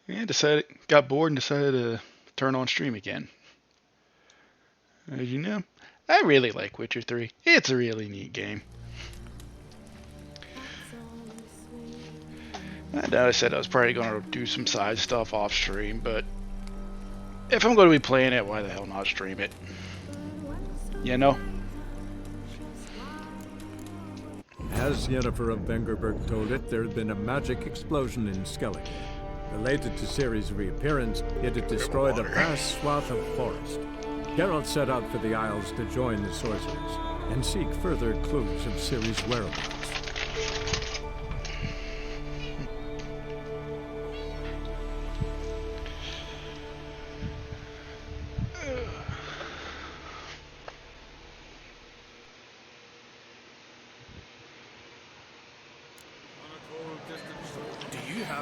And got bored and decided to turn on stream again. As you know, I really like Witcher 3. It's a really neat game. I know I said I was probably going to do some side stuff off stream, but if I'm going to be playing it, why the hell not stream it? You know? As Yennefer of Vengerberg told it, there had been a magic explosion in Skellige. Related to Ciri's reappearance, it had destroyed a vast swath of forest. Geralt set out for the Isles to join the sorcerers and seek further clues of Ciri's whereabouts.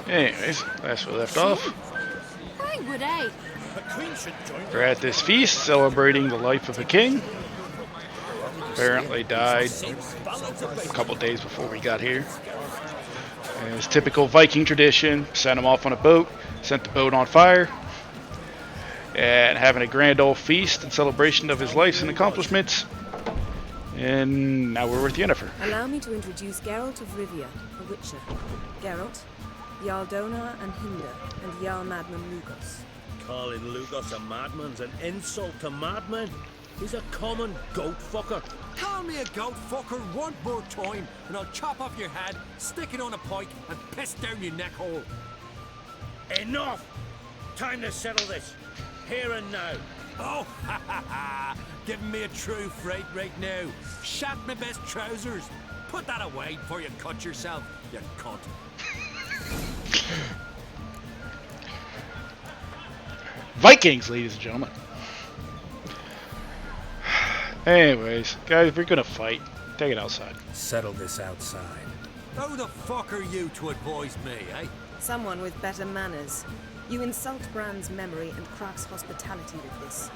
Anyways, last we left off, Why would I? we're at this feast celebrating the life of a king. Apparently died a couple days before we got here. And it's typical Viking tradition, sent him off on a boat, set the boat on fire, and having a grand old feast in celebration of his life and accomplishments. And now we're with Yennefer. Allow me to introduce Geralt of Rivia, a Witcher. Geralt, Jarl Donar and Hinder, and Jarl Madman Lugos. Calling Lugos a madman's an insult to madmen. He's a common goat fucker. Call me a goat fucker one more time, and I'll chop off your head, stick it on a pike, and piss down your neck hole. Enough! Time to settle this. Here and now. Oh, ha ha ha! Giving me a true fright right now. Shat my best trousers. Put that away before you cut yourself, you cunt. Vikings, ladies and gentlemen. Anyways, guys, if we're gonna fight, take it outside. Settle this outside. Who the fuck are you to advise me, eh? Someone with better manners. You insult Bran's memory and Krak's hospitality with this.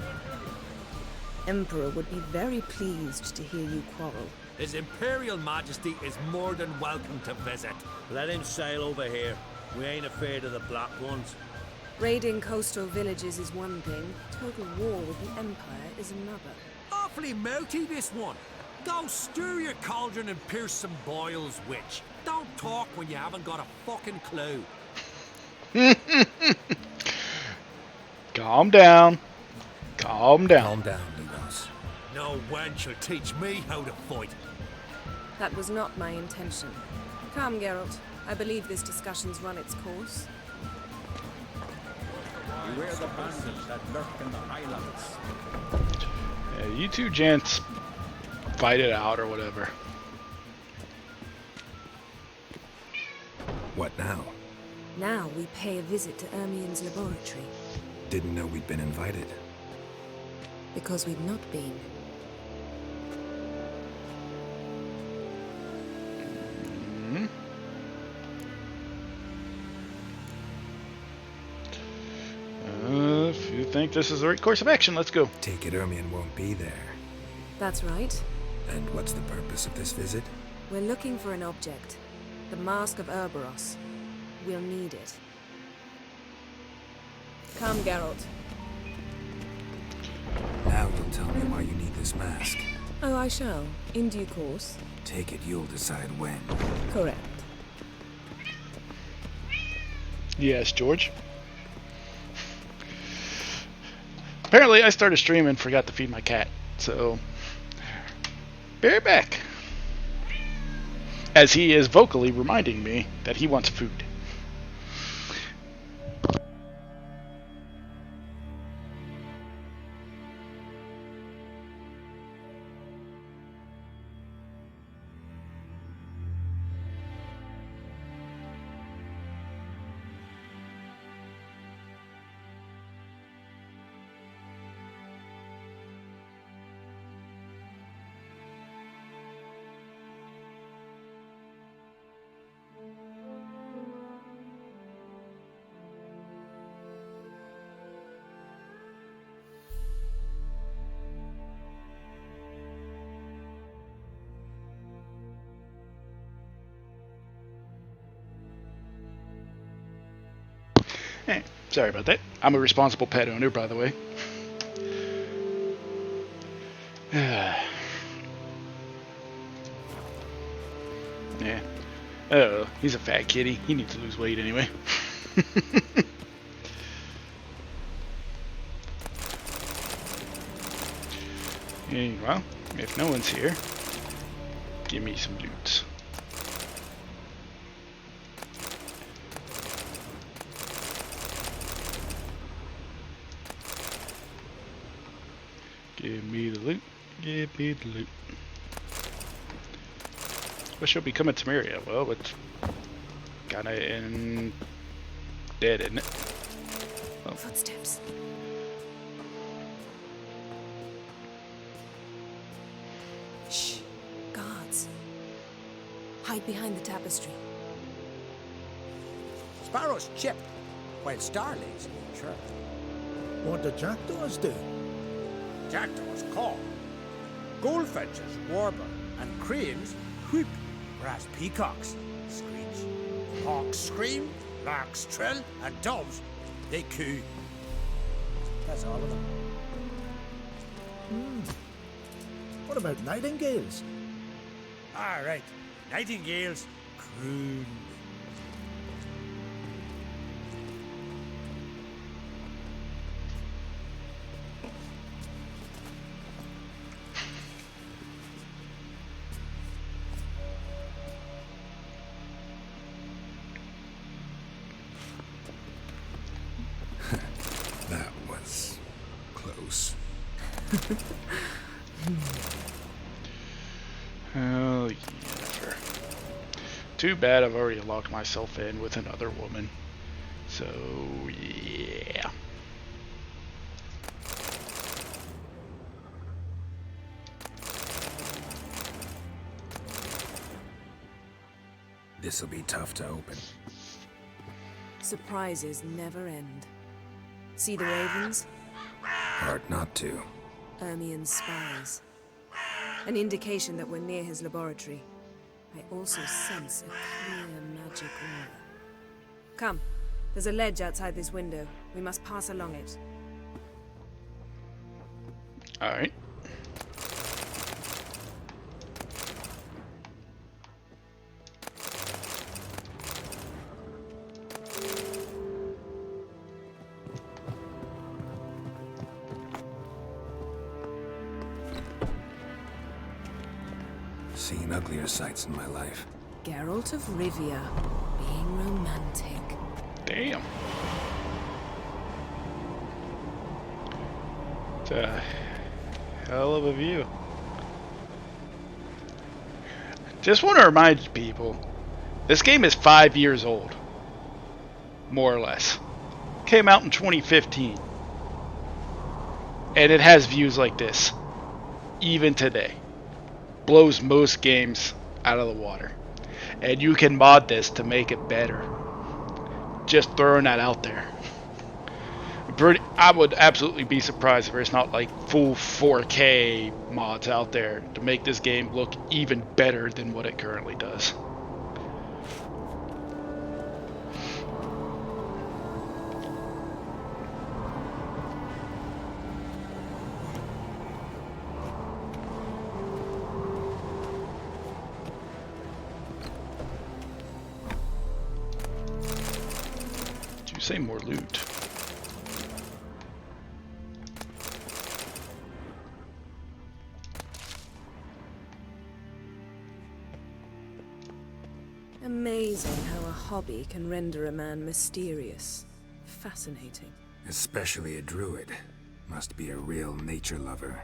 Emperor would be very pleased to hear you quarrel. His Imperial Majesty is more than welcome to visit. Let him sail over here. We ain't afraid of the black ones. Raiding coastal villages is one thing. Total war with the Empire is another. Awfully mouty, this one. Go stir your cauldron and pierce some boils, witch. Don't talk when you haven't got a fucking clue. Calm down. Calm down. Calm down, Lugos. No wench will teach me how to fight. That was not my intention. Come, Geralt. I believe this discussion's run its course. Beware the bandits that lurk in the highlands. Yeah, you two gents fight it out or whatever. What now? Now we pay a visit to Ermien's laboratory. Didn't know we'd been invited. Because we've not been. If you think this is the right course of action, let's go. Take it Ermien won't be there. That's right. And what's the purpose of this visit? We're looking for an object. The Mask of Urboros. We'll need it. Come, Geralt. Now you'll tell me why you need this mask. Oh, I shall. In due course. Take it you'll decide when. Correct. Yes, George. Apparently, I started streaming and forgot to feed my cat, so be right back. As he is vocally reminding me that he wants food. Sorry about that. I'm a responsible pet owner, by the way. Yeah. Oh, he's a fat kitty. He needs to lose weight anyway. Well, if no one's here, give me some loot. Give me the loot. Give me the loot. What should become of Temeria? Well, it's kinda dead, isn't it? Oh. Footsteps. Shh. Guards. Hide behind the tapestry. Sparrows chip, while starlings chirp. What do jackdaws do? Jackdaws caw. Goldfinches warble, and cranes whoop, whereas peacocks screech. Hawks scream, larks trill, and doves, they coo. That's all of them. What about nightingales? All right, nightingales croon. That was close. Oh, yeah. Too bad I've already locked myself in with another woman. So, yeah. This'll be tough to open. Surprises never end. See the ravens? Hard not to. Ermian's spies. An indication that we're near his laboratory. I also sense a clear magic aura. Come. There's a ledge outside this window. We must pass along it. Alright. Seen uglier sights in my life. Geralt of Rivia, being romantic. Damn. It's a hell of a view. Just want to remind people, this game is 5 years old. More or less. Came out in 2015. And it has views like this. Even today. Blows most games out of the water. And you can mod this to make it better. Just throwing that out there. I would absolutely be surprised if there's not like full 4K mods out there to make this game look even better than what it currently does. Did you say more loot? Amazing how a hobby can render a man mysterious. Fascinating. Especially a druid. Must be a real nature lover.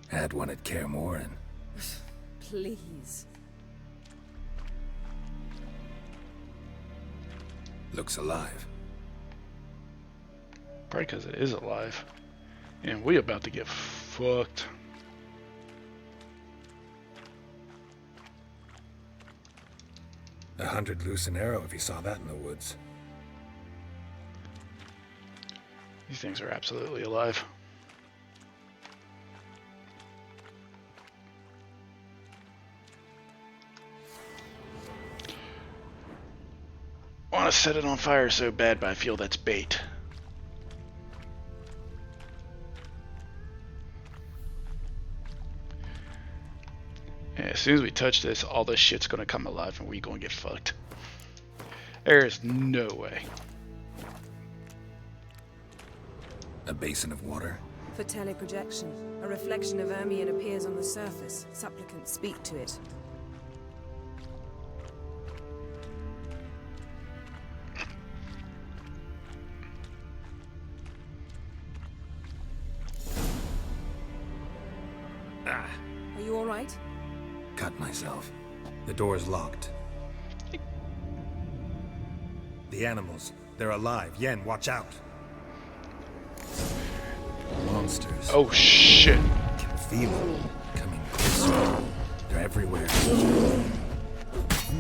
Had one at Kaer Morhen. Please. Looks alive. Probably because it is alive. And we about to get fucked. $100 loose an arrow if you saw that in the woods. These things are absolutely alive. want to set it on fire so bad, but I feel that's bait. Yeah, as soon as we touch this, all this shit's gonna come alive and we gonna get fucked. There is no way. A basin of water? For teleprojection, a reflection of Ermion appears on the surface. Supplicants speak to it. Are you all right? Cut myself. The door's locked. The animals, they're alive. Yen, watch out. Monsters. Oh shit. Can feel them coming closer. They're everywhere.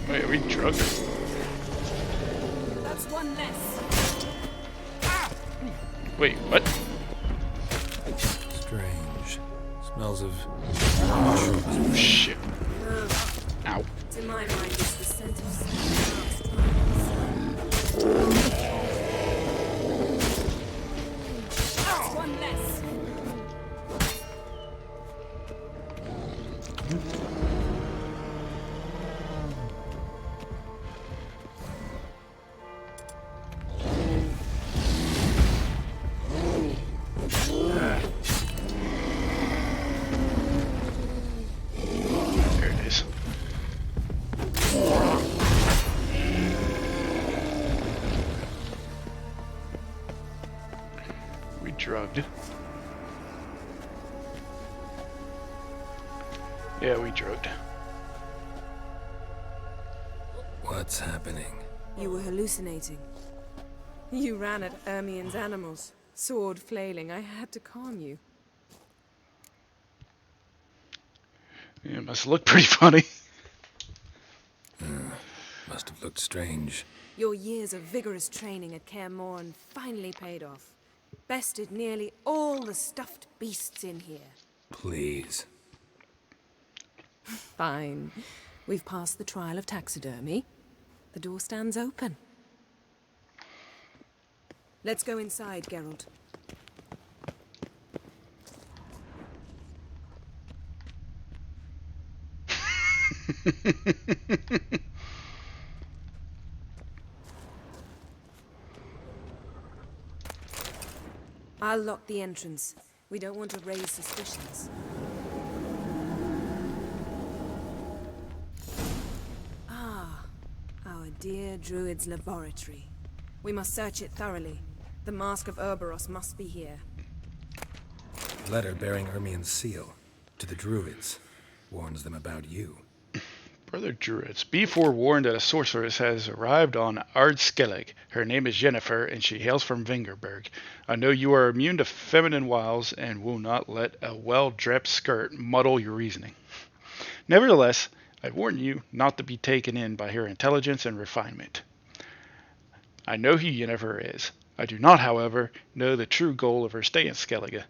Wait, are we drugged? That's one less. Wait, what? Strange. Smells of Oh shit. Ow. To my mind, it's the scent of That's one less. There it is. We drugged. Yeah, we drugged. what's happening. You were hallucinating. You ran at Ermion's animals, sword flailing. I had to calm you. Yeah, it must look pretty funny. Must have looked strange. Your years of vigorous training at Kaer Morhen finally paid off. Bested nearly all the stuffed beasts in here. Please. Fine. We've passed the trial of taxidermy. The door stands open. Let's go inside, Geralt. I'll lock the entrance. We don't want to raise suspicions. Ah, our dear Druid's laboratory. We must search it thoroughly. The Mask of Urboros must be here. Letter bearing Ermion's seal to the Druids. Warns them about you. Brother Druids, be forewarned that a sorceress has arrived on Ardskellig. Her name is Yennefer, and she hails from Vingerberg. I know you are immune to feminine wiles, and will not let a well-draped skirt muddle your reasoning. Nevertheless, I warn you not to be taken in by her intelligence and refinement. I know who Yennefer is. I do not, however, know the true goal of her stay in Skellige.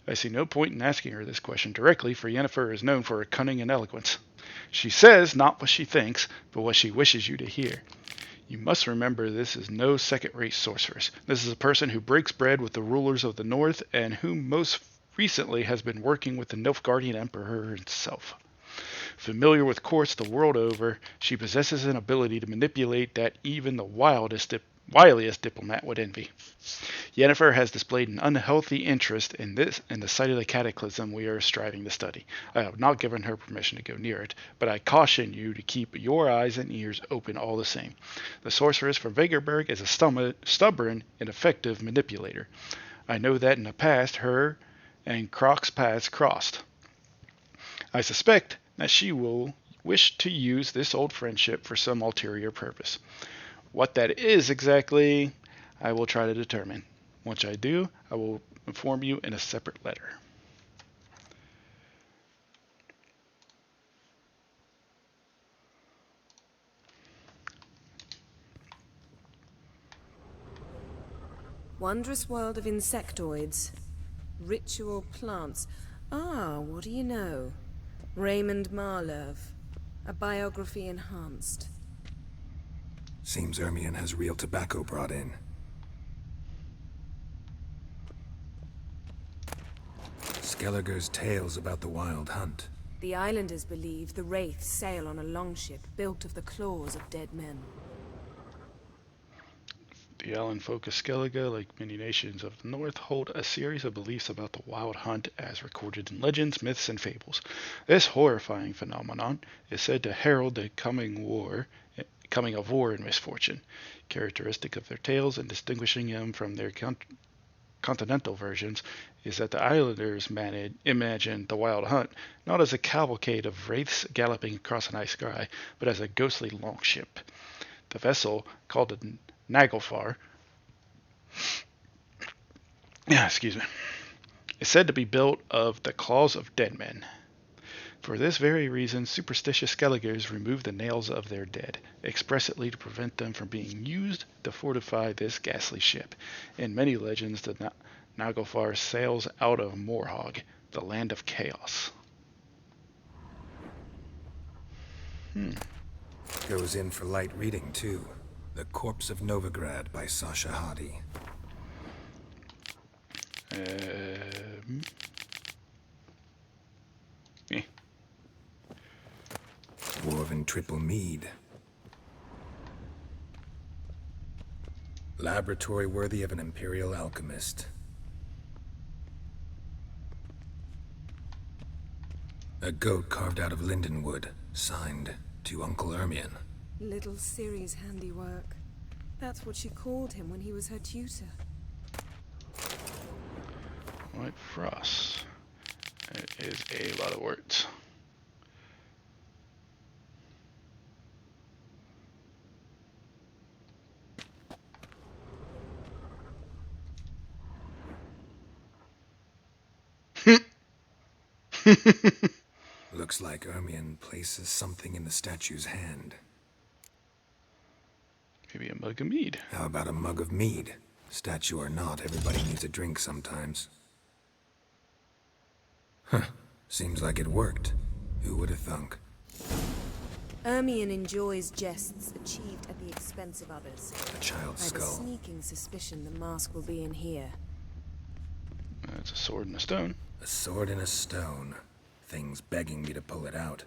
I see no point in asking her this question directly, for Yennefer is known for her cunning and eloquence. She says not what she thinks, but what she wishes you to hear. You must remember this is no second-rate sorceress. This is a person who breaks bread with the rulers of the north, and who most recently has been working with the Nilfgaardian Emperor himself. Familiar with courts the world over, she possesses an ability to manipulate that even the wiliest diplomat would envy. Yennefer has displayed an unhealthy interest in the site of the cataclysm we are striving to study. I have not given her permission to go near it, but I caution you to keep your eyes and ears open all the same. The sorceress from Vegerberg is a stubborn and effective manipulator. I know that in the past her and Croc's paths crossed. I suspect that she will wish to use this old friendship for some ulterior purpose. What that is exactly, I will try to determine. Once I do, I will inform you in a separate letter. Wondrous world of insectoids. Ritual plants. Ah, what do you know? Raymond Marlove. A biography enhanced. Seems Ermion has real tobacco brought in. Skelliger's tales about the Wild Hunt. The islanders believe the wraiths sail on a longship built of the claws of dead men. The island folk of Skellige, like many nations of the north, hold a series of beliefs about the Wild Hunt as recorded in legends, myths, and fables. This horrifying phenomenon is said to herald the coming of war and misfortune. Characteristic of their tales and distinguishing them from their continental versions is that the islanders imagine the Wild Hunt not as a cavalcade of wraiths galloping across a night sky, but as a ghostly longship. The vessel, called the Naglfar, is said to be built of the claws of dead men. For this very reason, superstitious Skelligers remove the nails of their dead, expressly to prevent them from being used to fortify this ghastly ship. In many legends, the Naglfar sails out of Morhog, the land of chaos. Goes in for light reading, too. The Corpse of Novigrad by Sasha Hadi. Dwarven Triple Mead. Laboratory worthy of an Imperial alchemist. A goat carved out of lindenwood, signed to Uncle Ermion. Little Ciri's handiwork. That's what she called him when he was her tutor. White Frost. It is a lot of words. Looks like Ermion places something in the statue's hand. Maybe a mug of mead. How about a mug of mead? Statue or not, everybody needs a drink sometimes. Huh. Seems like it worked. Who would have thunk? Ermion enjoys jests achieved at the expense of others. A child's I have a skull. sneaking suspicion the mask will be in here. It's a sword and a stone. A sword and a stone. Thing's begging me to pull it out.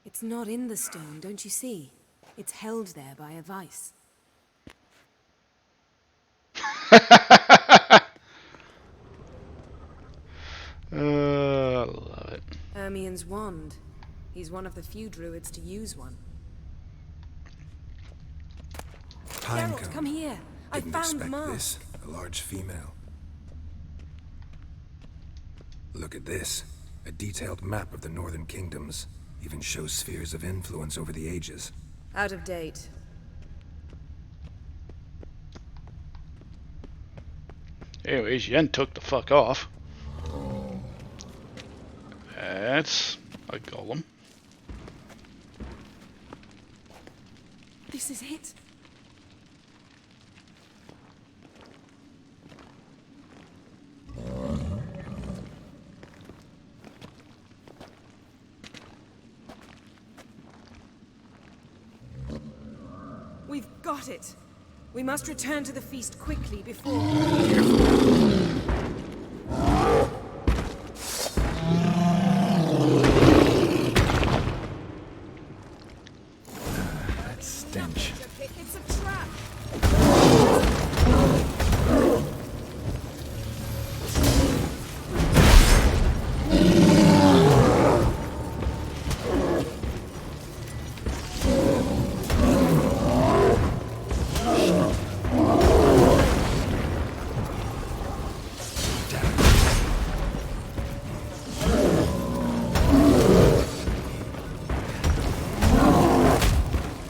It's not in the stone, don't you see? It's held there by a vice. Love it. Ermion's wand. He's one of the few druids to use one. Geralt, come here. I Didn't found the expect mask. this. A large female. Look at this. A detailed map of the northern kingdoms. Even shows spheres of influence over the ages. Out of date. Anyways, Yen took the fuck off. That's a golem. This is it. We've got it. We must return to the feast quickly before... That stench. It's a trap!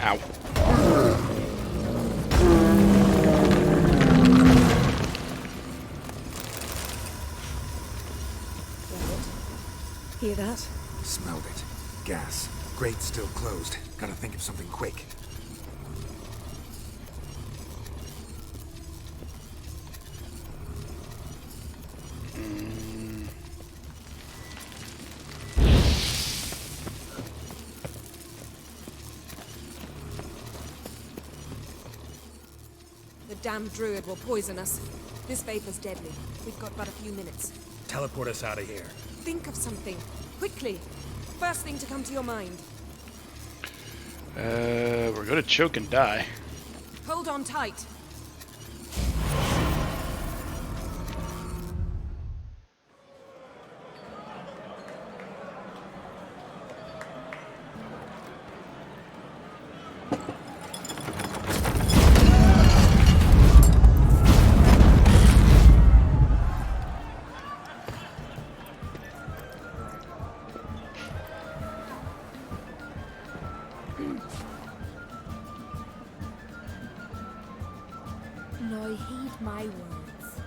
Ow. Hear that? Smelled it. Gas. Grate still closed. Gotta think of something quick. damned druid will poison us. This vapor's deadly. We've got but a few minutes. Teleport us out of here. Think of something. Quickly. First thing to come to your mind. We're gonna choke and die. Hold on tight. Now heed my words.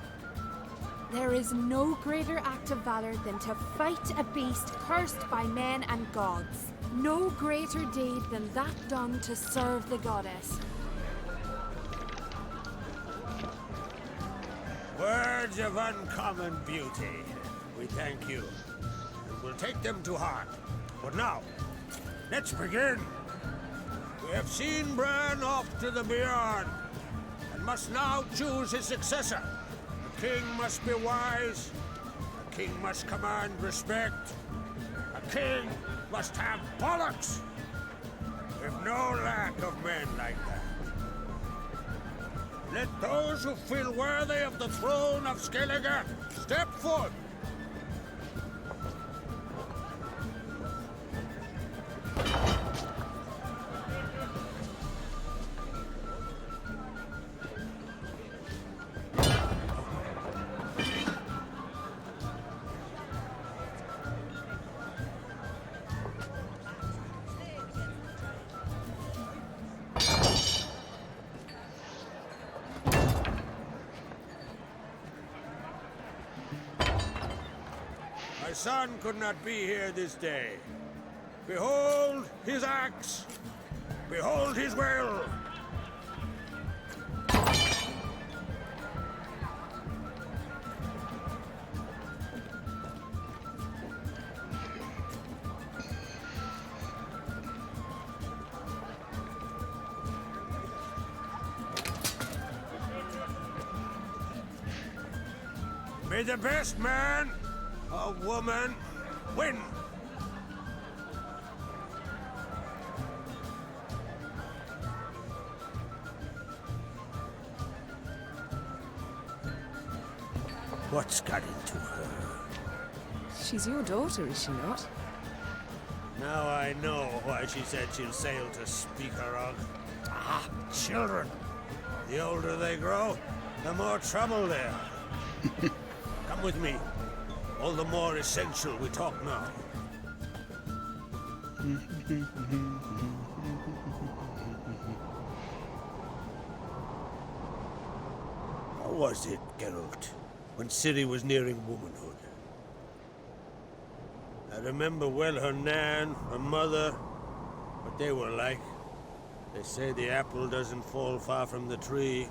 There is no greater act of valor than to fight a beast cursed by men and gods. No greater deed than that done to serve the goddess. Words of uncommon beauty. We thank you. And we'll take them to heart. But now, let's begin. We have seen Bran off to the beyond, and must now choose his successor. The king must be wise. A king must command respect. A king must have bollocks. We've no lack of men like that. Let those who feel worthy of the throne of Skellige step forth. My son could not be here this day. Behold his axe. Behold his will. May the best man or woman win. What's got into her? She's your daughter, is she not? Now I know why she said she'll sail to speak her of. Ah, children. The older they grow, the more trouble they are. Come with me. All the more essential we talk now. How was it, Geralt, when Ciri was nearing womanhood? I remember well her nan, her mother, what they were like. They say the apple doesn't fall far from the tree.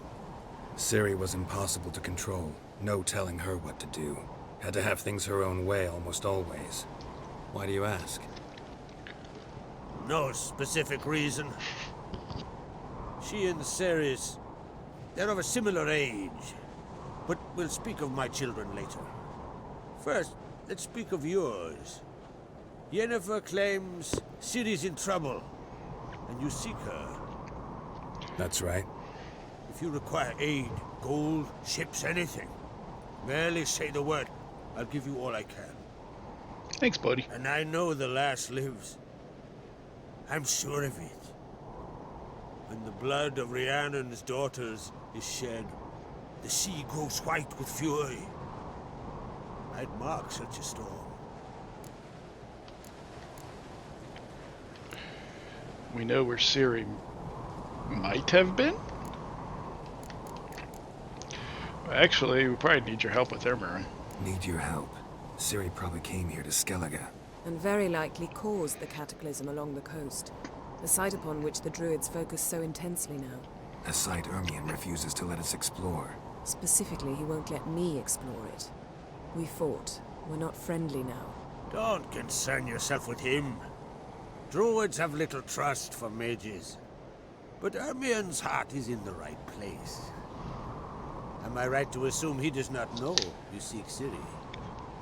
Ciri was impossible to control. No telling her what to do. Had to have things her own way almost always. Why do you ask? No specific reason. She and Ceres, they're of a similar age. But we'll speak of my children later. First, let's speak of yours. Yennefer claims Ciri's in trouble, and you seek her. That's right. If you require aid, gold, ships, anything, merely say the word. I'll give you all I can. Thanks, buddy. And I know the lass lives. I'm sure of it. When the blood of Rhiannon's daughters is shed, the sea grows white with fury. I'd mark such a storm. We know where Ciri might have been. Actually, we probably need your help with Ermarin. Need your help. Ciri probably came here to Skellige. And very likely caused the cataclysm along the coast. A site upon which the druids focus so intensely now. A site Ermion refuses to let us explore. Specifically, he won't let me explore it. We fought. We're not friendly now. Don't concern yourself with him. Druids have little trust for mages. But Ermion's heart is in the right place. Am I right to assume he does not know you seek Ciri?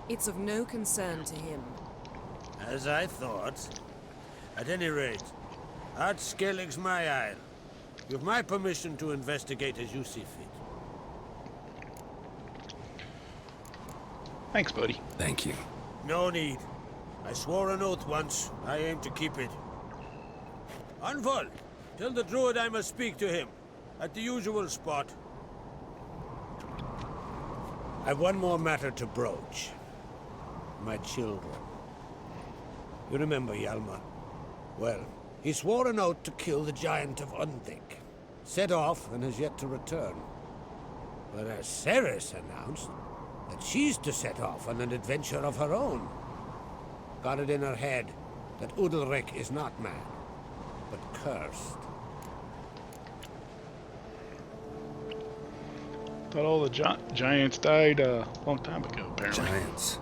It's of no concern to him. As I thought. At any rate, Ard Skellig's my isle. You have my permission to investigate as you see fit. Thanks, buddy. Thank you. No need. I swore an oath once. I aim to keep it. Anvol, tell the druid I must speak to him. At the usual spot. I've one more matter to broach. My children. You remember Hjalmar? Well, he swore an oath to kill the giant of Undvik. Set off and has yet to return. Whereas Ceres announced that she's to set off on an adventure of her own. Got it in her head that Udalric is not mad, but cursed. Thought all the giants died a long time ago, apparently. Giants.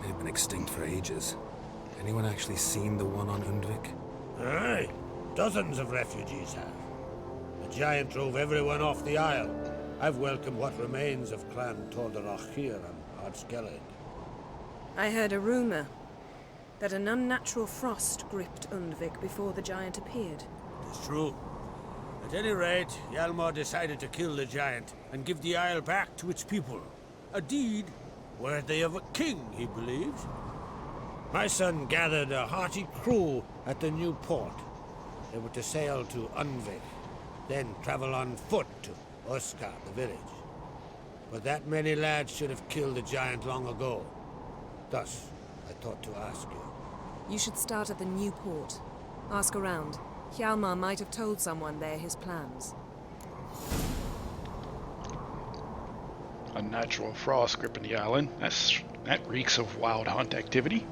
They've been extinct for ages. Anyone actually seen the one on Undvik? Aye, dozens of refugees have. The giant drove everyone off the isle. I've welcomed what remains of Clan Tordarach here on Ard Skellig. I heard a rumor that an unnatural frost gripped Undvik before the giant appeared. It's true. At any rate, Hjalmar decided to kill the giant and give the isle back to its people. A deed worthy of a king, he believes. My son gathered a hearty crew at the new port. They were to sail to Undvik, then travel on foot to Oskar, the village. But that many lads should have killed the giant long ago. Thus, I thought to ask you. You should start at the new port. Ask around. Hjalmar might have told someone there his plans. Unnatural frost gripping the island. That reeks of wild hunt activity.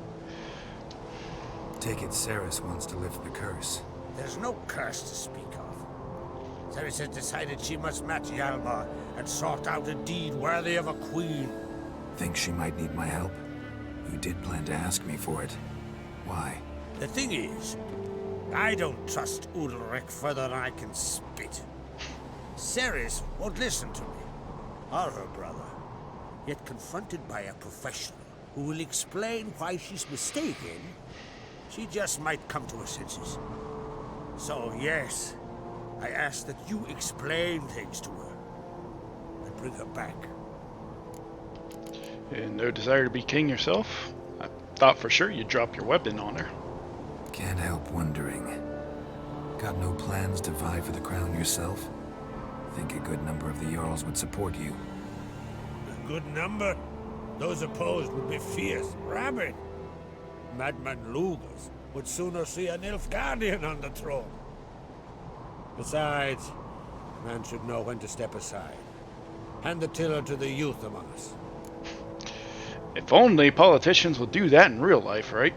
Take it Ceres wants to lift the curse. There's no curse to speak of. Ceres has decided she must match Hjalmar and sought out a deed worthy of a queen. Think she might need my help? You did plan to ask me for it. Why? The thing is, I don't trust Udalric further than I can spit. Ceres won't listen to me, or her brother. Yet confronted by a professional who will explain why she's mistaken, she just might come to her senses. So yes, I ask that you explain things to her and bring her back. And no desire to be king yourself? I thought for sure you'd drop your weapon on her. Can't help wondering. Got no plans to vie for the crown yourself? Think a good number of the Jarls would support you. A good number? Those opposed would be fierce, rabid. Madman Lugas would sooner see an Nilfgaardian on the throne. Besides, man should know when to step aside. Hand the tiller to the youth among us. If only politicians would do that in real life, right?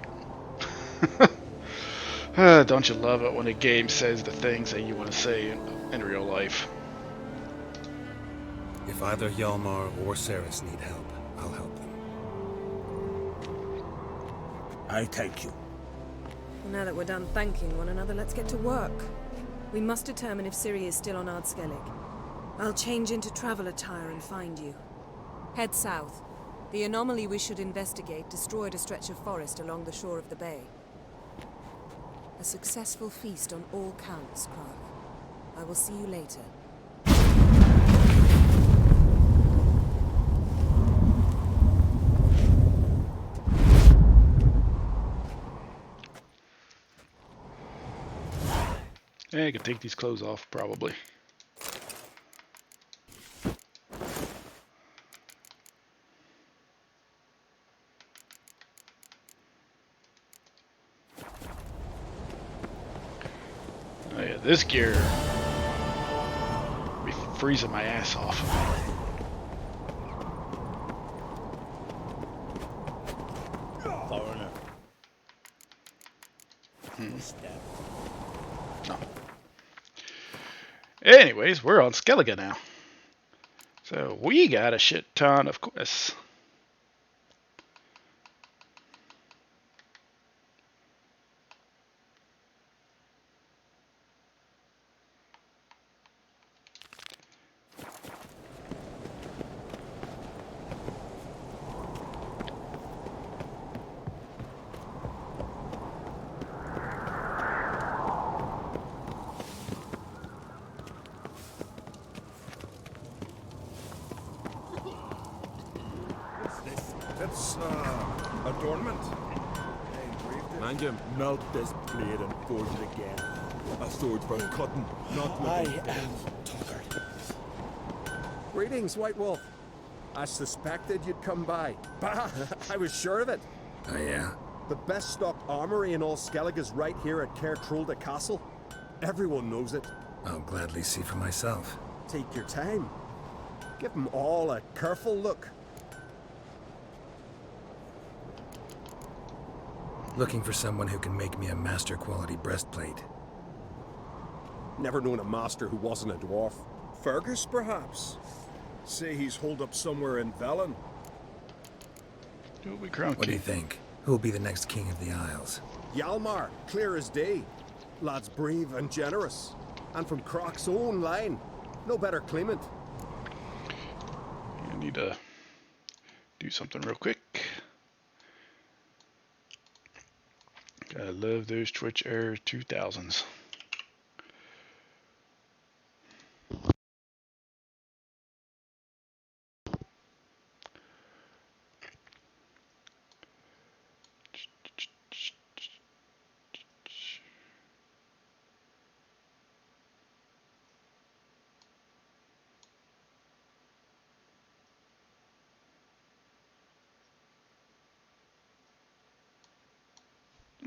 Don't you love it when a game says the things that you want to say in real life? If either Hjalmar or Ceres need help, I'll help them. I thank you. Well, now that we're done thanking one another, let's get to work. We must determine if Ciri is still on Ard Skellig. I'll change into travel attire and find you. Head south. The anomaly we should investigate destroyed a stretch of forest along the shore of the bay. A successful feast on all counts, Krag. I will see you later. Yeah, I could take these clothes off, probably. Oh yeah, this gear be freezing my ass off. Foreigner. No. Anyways, we're on Skellige now. So we got a shit ton of quests. adornment. Mind you, melt this blade and forge it again. A sword for cutting, not looking dead. Greetings, White Wolf. I suspected you'd come by. Bah! I was sure of it. Oh yeah? The best stocked armory in all Skellig is right here at Caer Trolda Castle. Everyone knows it. I'll gladly see for myself. Take your time. Give them all a careful look. Looking for someone who can make me a master quality breastplate. Never known a master who wasn't a dwarf. Fergus, perhaps? Say he's holed up somewhere in Velen. You'll be crowned What do you king. think? Who'll be the next king of the Isles? Hjalmar, clear as day. Lad's brave and generous. And from Croc's own line. No better claimant. I need to do something real quick. I love those Twitch Error 2000s.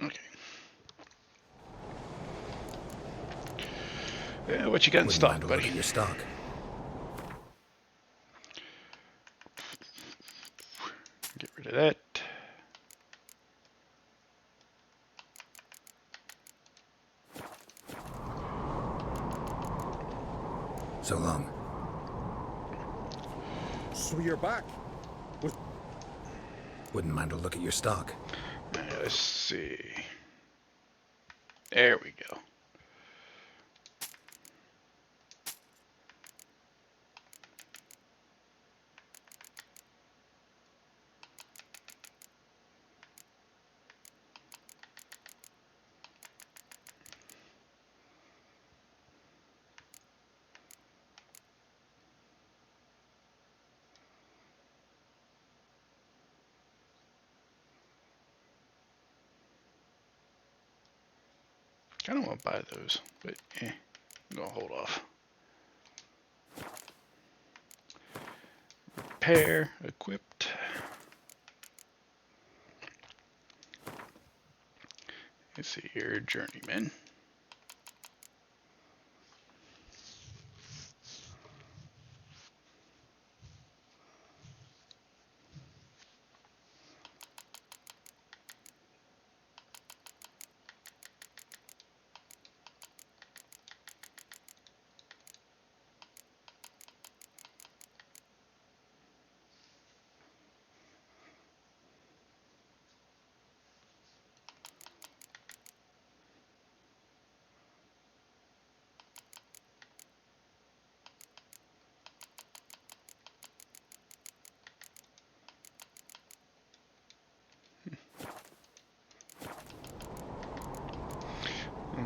Okay. Yeah, what you got in Wouldn't stock, mind a look buddy? at your stock. Get rid of that. So long. So you're back. Wouldn't mind a look at your stock. Let's see. There we go. I don't want to buy those, but I'm gonna hold off. Repair, equipped. Let's see here, journeyman.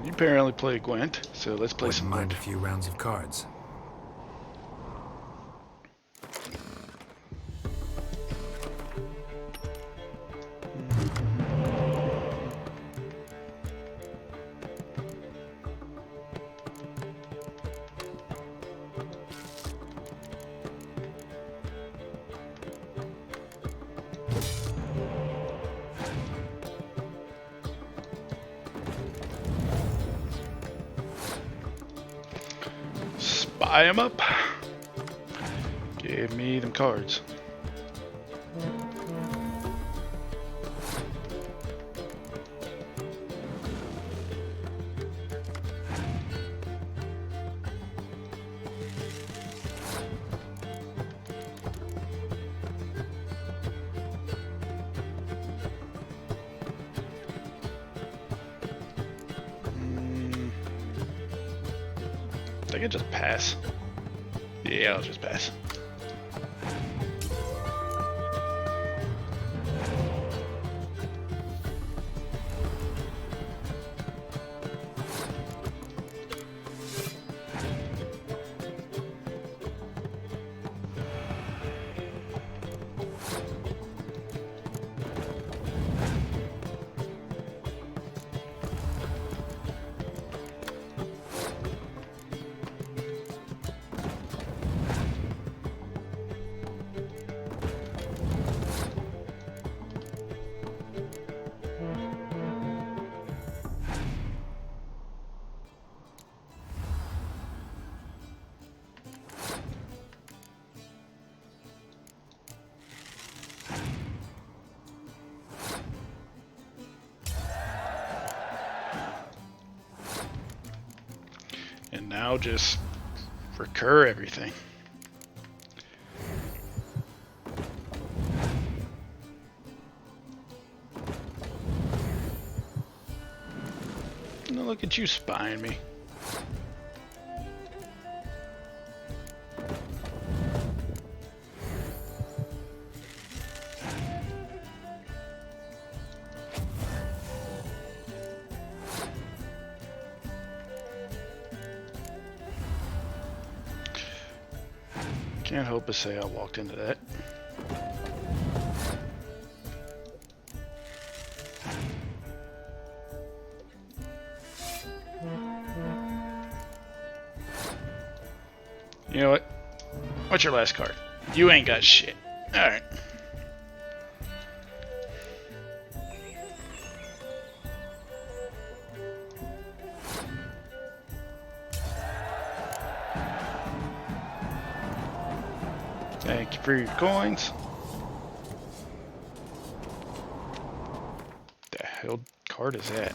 You apparently play Gwent, so let's play Wouldn't some mind Gwent. a few rounds of cards. Buy them up. Give me them cards. I can just pass. Yeah, I'll just pass. And now just recur everything. Now look at you spying me. Can't help but say I walked into that. You know what? What's your last card? You ain't got shit. Alright. Thank you for your coins. The hell card is that?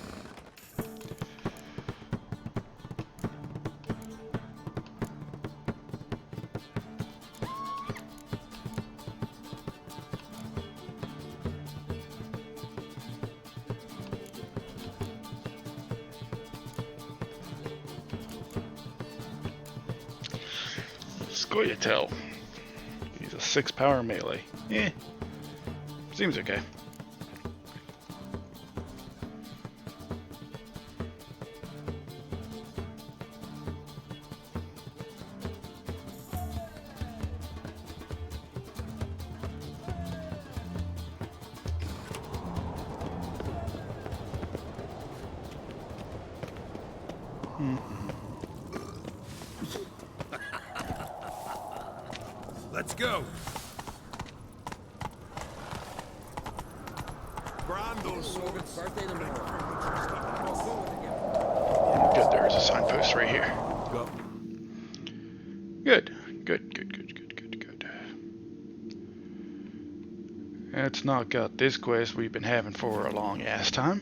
Scoia'tael. He's a 6 power melee. Eh. Seems okay. Let's go. Brando's birthday tomorrow. Good, there's a signpost right here. Go. Good. It's not got this quest we've been having for a long ass time.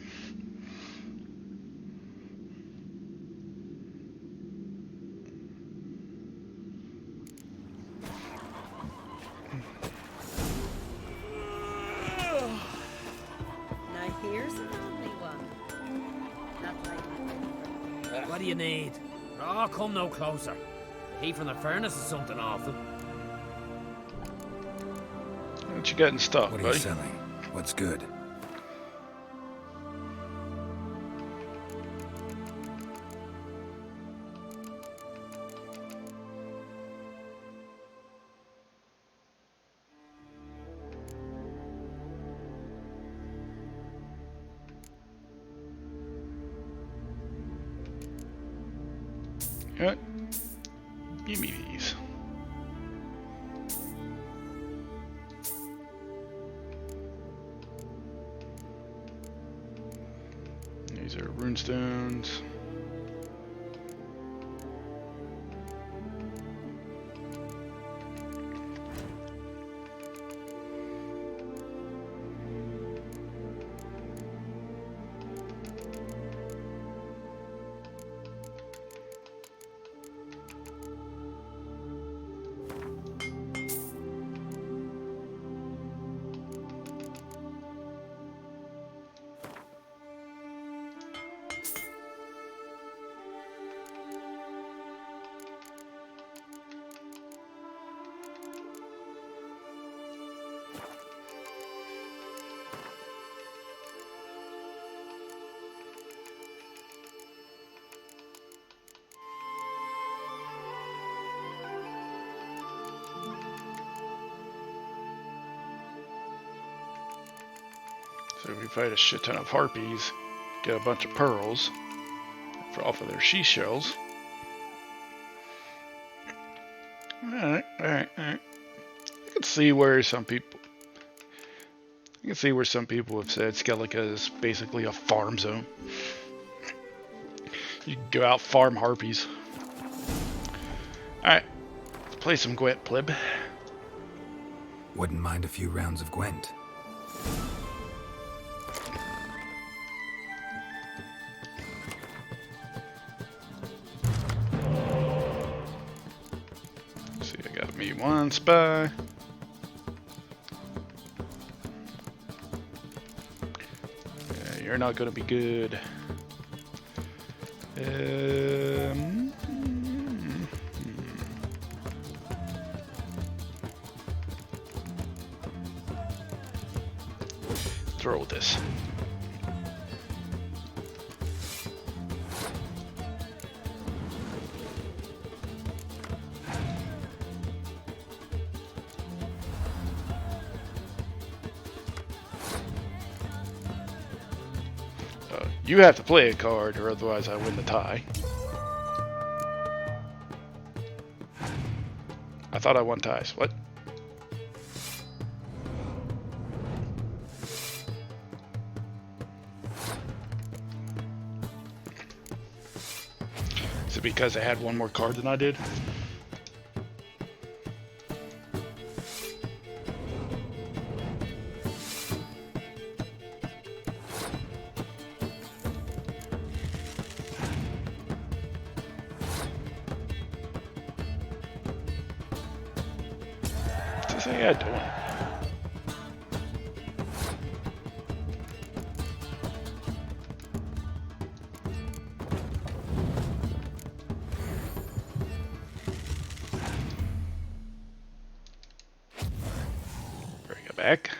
Now here's a lovely one. Not like What do you need? Oh, come no closer. The heat from the furnace is something awful. What you got in stock, What are buddy? you selling? What's good? What? Give me these. These are runestones. So if we fight a shit ton of harpies, get a bunch of pearls off of their she shells. Alright. I can see where some people have said Skellige is basically a farm zone. You can go out farm harpies. Alright, let's play some Gwent, pleb. Wouldn't mind a few rounds of Gwent. me one spy. You're not gonna be good. Throw this. You have to play a card, or otherwise I win the tie. I thought I won ties. What? Is it because I had one more card than I did? What's this guy doing? Bring it back.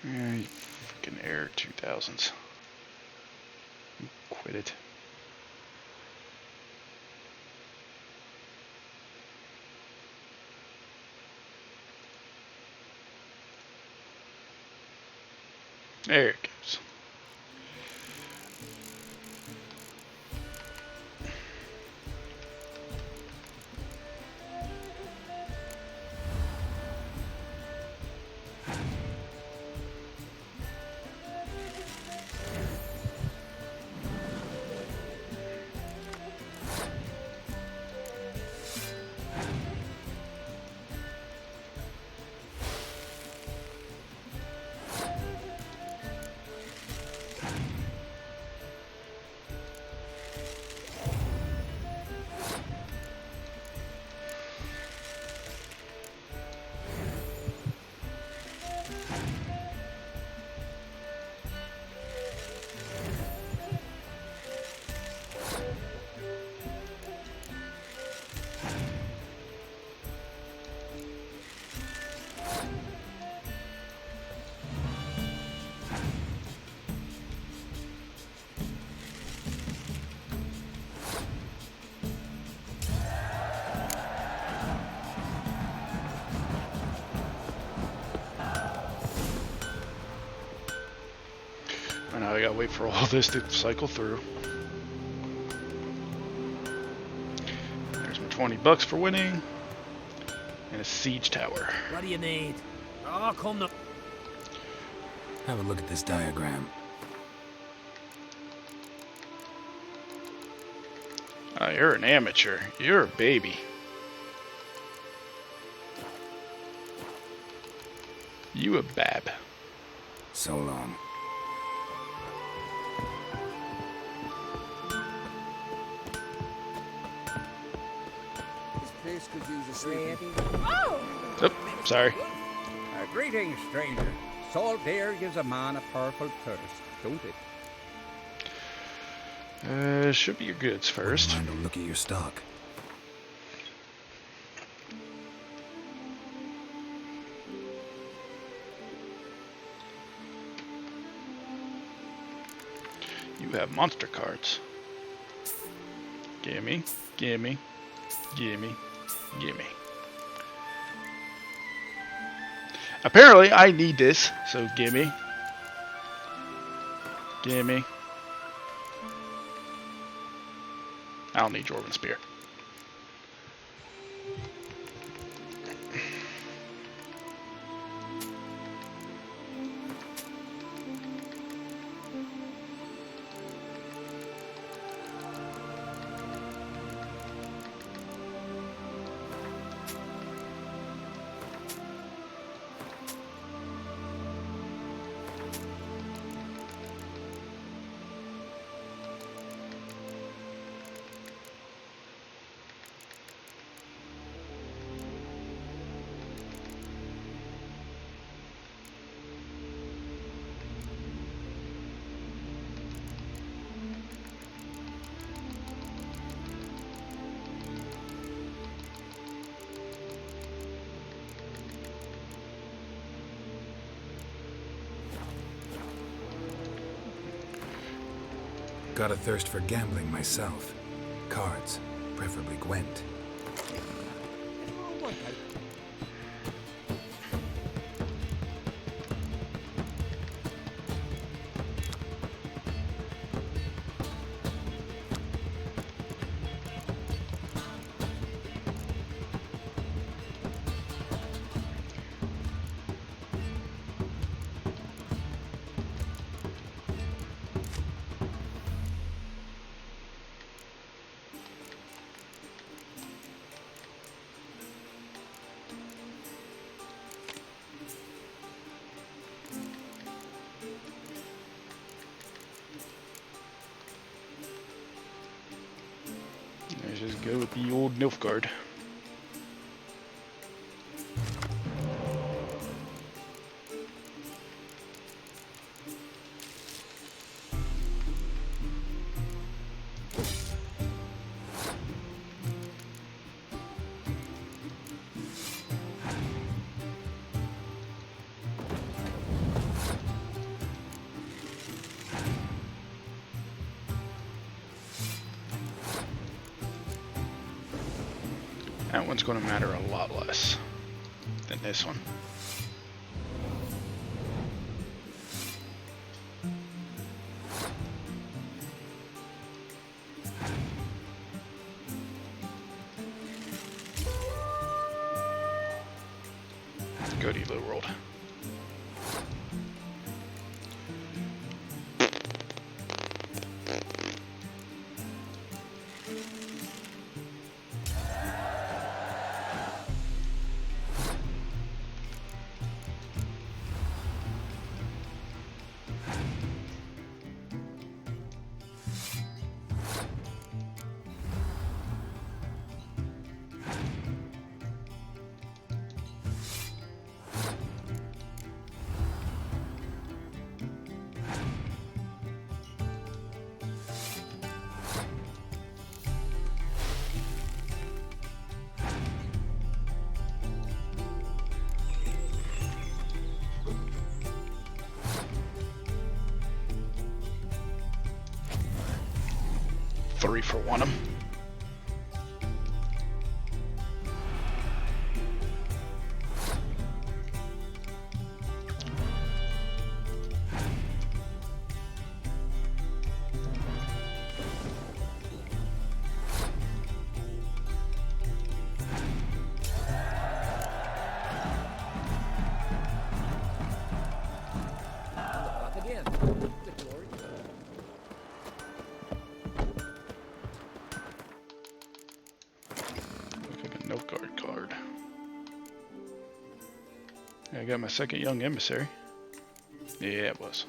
You fucking Air 2000s. Quit it. There it goes. Now I gotta wait for all this to cycle through. There's my 20 bucks for winning. And a siege tower. What do you need? Oh, come now. Have a look at this diagram. You're an amateur. You're a baby. You a bab. So long. This could use a sleeping. Oop, sorry. Greetings, stranger. Salt air gives a man a powerful thirst, don't it? Should be your goods first. Mind to look at your stock. You have monster cards. Gimme, gimme, gimme, gimme. Apparently, I need this, so gimme. Gimme. I don't need Dwarven Spear. got a thirst for gambling myself. Cards, preferably Gwent. Let's just go with the old Nilfgaard. That one's going to matter a lot less than this one. Goody Low World. Three for one of them. I got my second young emissary. Yeah, it was.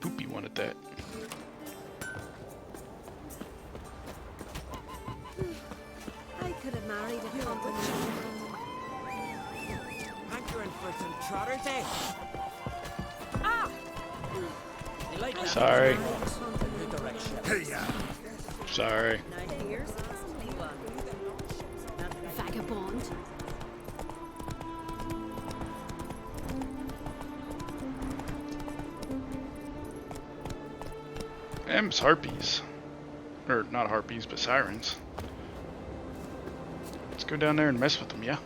Poopy wanted that. I could have married a company. Hankering for some trotters, eh? Ah! Sorry. Hey, yeah. Sorry. Now here's the silly one. Vagabond. M's harpies. Or not harpies, but sirens. Let's go down there and mess with them, yeah?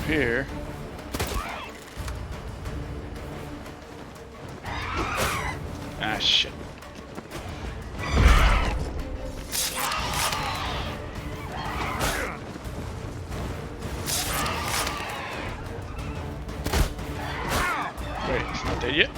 Here. Ah, shit. Wait, it's not dead yet?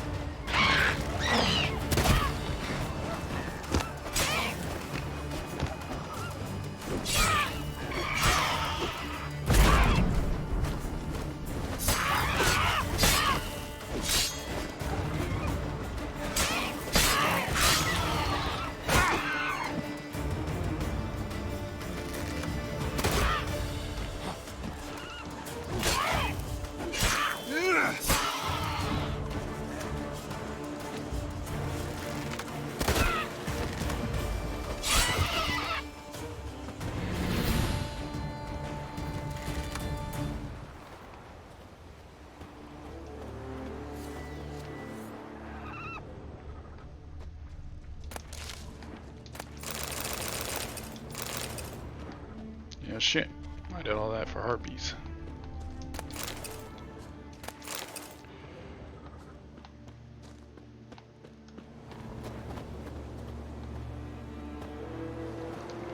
Yeah, shit. I did all that for harpies.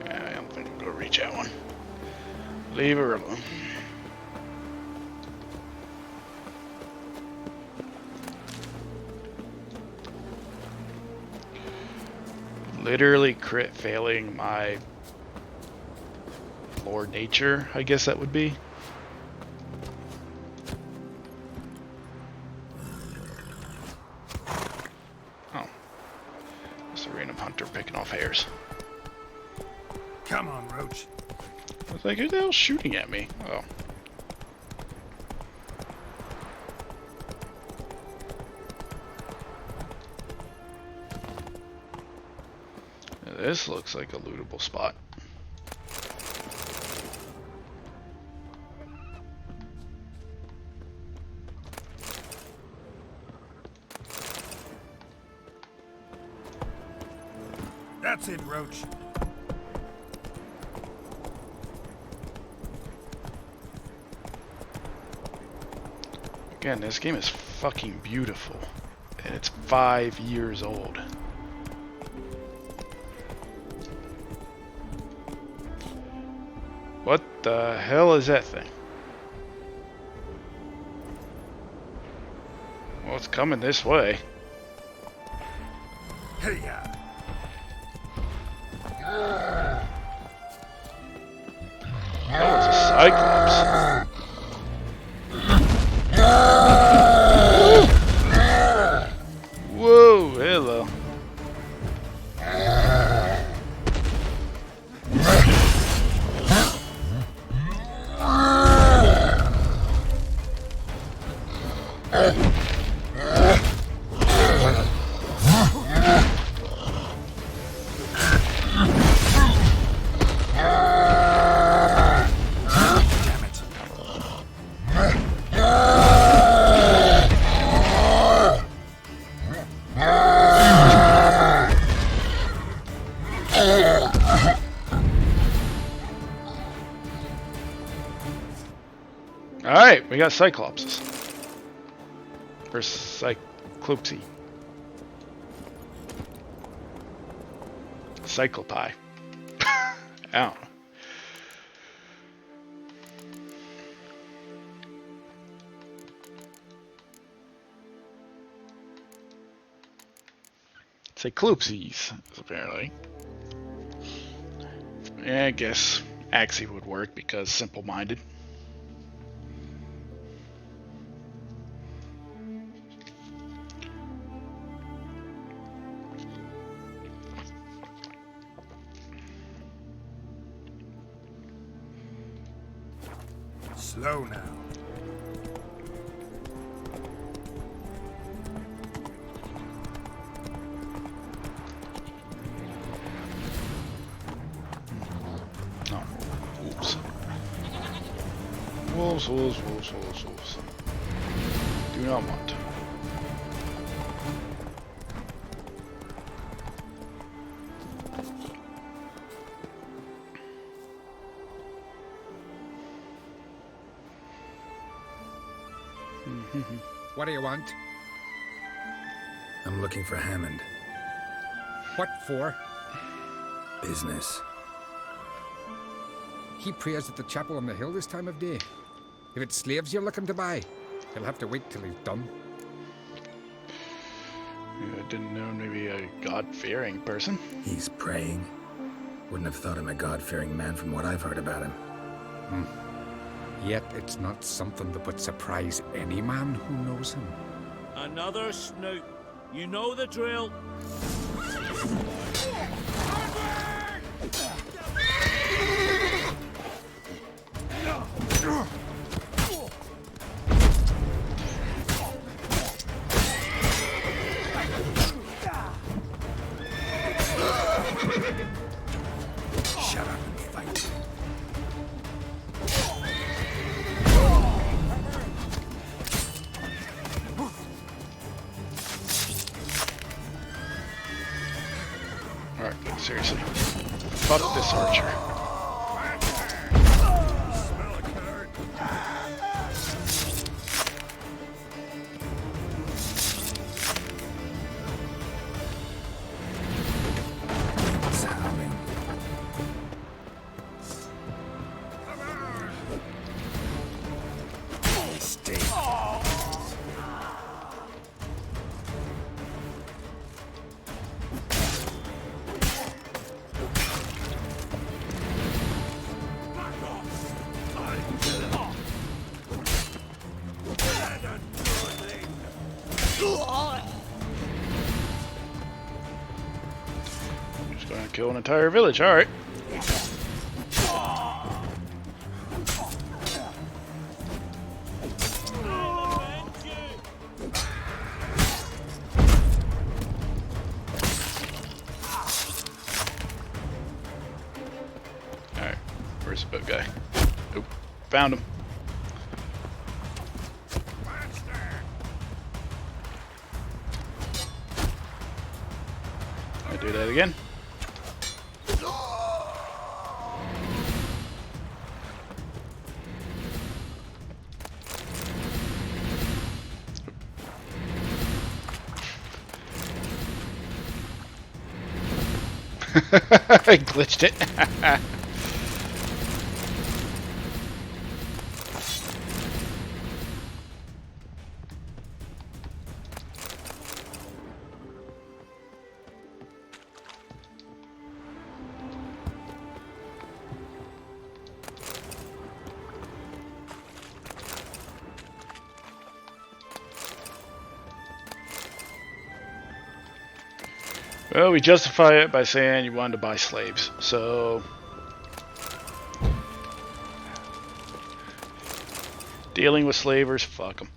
Yeah, I don't think I'm gonna reach that one. Leave her alone. Literally crit failing my Lord Nature, I guess that would be. Oh. It's a random hunter picking off hairs. Come on, Roach. I was like, who the hell's shooting at me? Oh. This looks like a lootable spot. That's it, Roach. Again, this game is fucking beautiful. And it's 5 years old. What the hell is that thing? Well, it's coming this way. Hey, yeah. That was a Cyclops. Whoa, hello. Alright, we got Cyclopses. Or Cyclopsy. Cyclopi. I don't know. Cyclopses, apparently. Yeah, I guess Axie would work because simple-minded. Slow now. Oh, oops. Wolves, wolves, wolves, wolves, wolves. Do not want. What do you want? I'm looking for Hammond. What for? Business. He prays at the chapel on the hill this time of day. If it's slaves you're looking to buy, he'll have to wait till he's done. I didn't know, maybe a God-fearing person. He's praying. Wouldn't have thought him a God-fearing man from what I've heard about him. Yet it's not something that would surprise any man who knows him. Another snoot. You know the drill. Shut up and fight. Alright, seriously. Fuck this archer. Just gonna kill an entire village, alright. Alright, where's the boat guy? Oop, found him. I do that again. I glitched it. Well, we justify it by saying you wanted to buy slaves, so dealing with slavers, fuck them.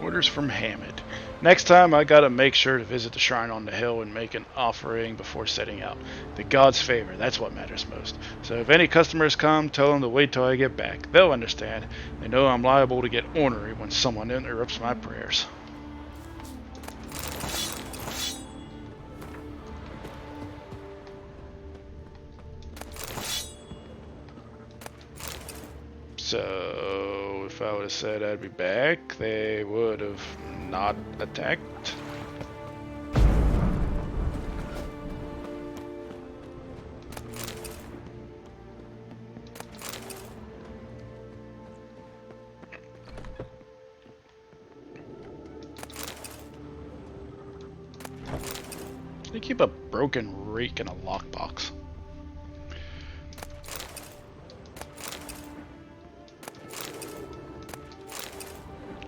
Orders from Hammond. Next time I gotta make sure to visit the shrine on the hill and make an offering before setting out. The gods' favor, that's what matters most. So if any customers come, tell them to wait till I get back. They'll understand. They know I'm liable to get ornery when someone interrupts my prayers. So, if I would have said I'd be back, they would have not attacked. They keep a broken rake in a lockbox.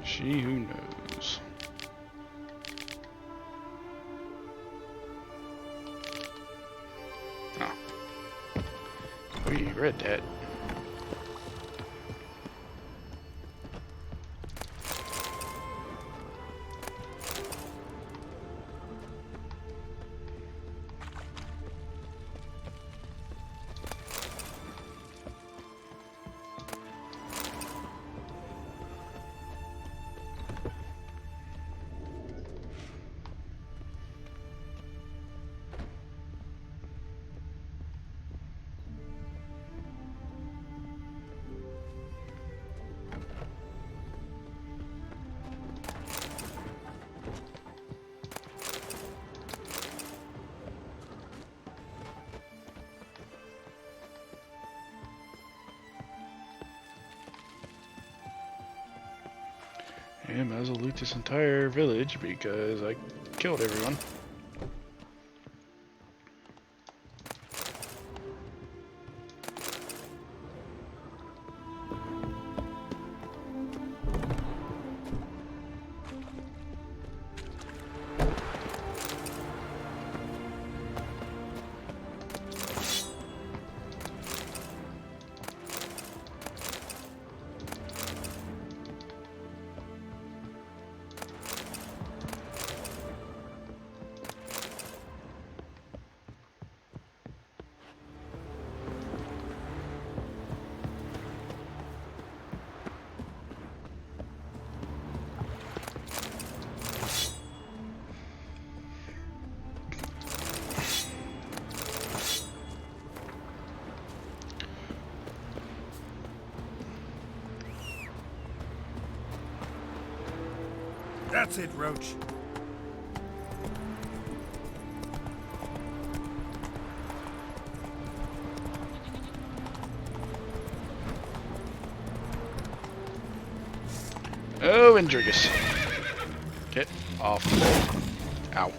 She who knows. Oh. We read that. Yeah, might as well loot this entire village because I killed everyone. That's it, Roach. Windrigus. Get off. Ow.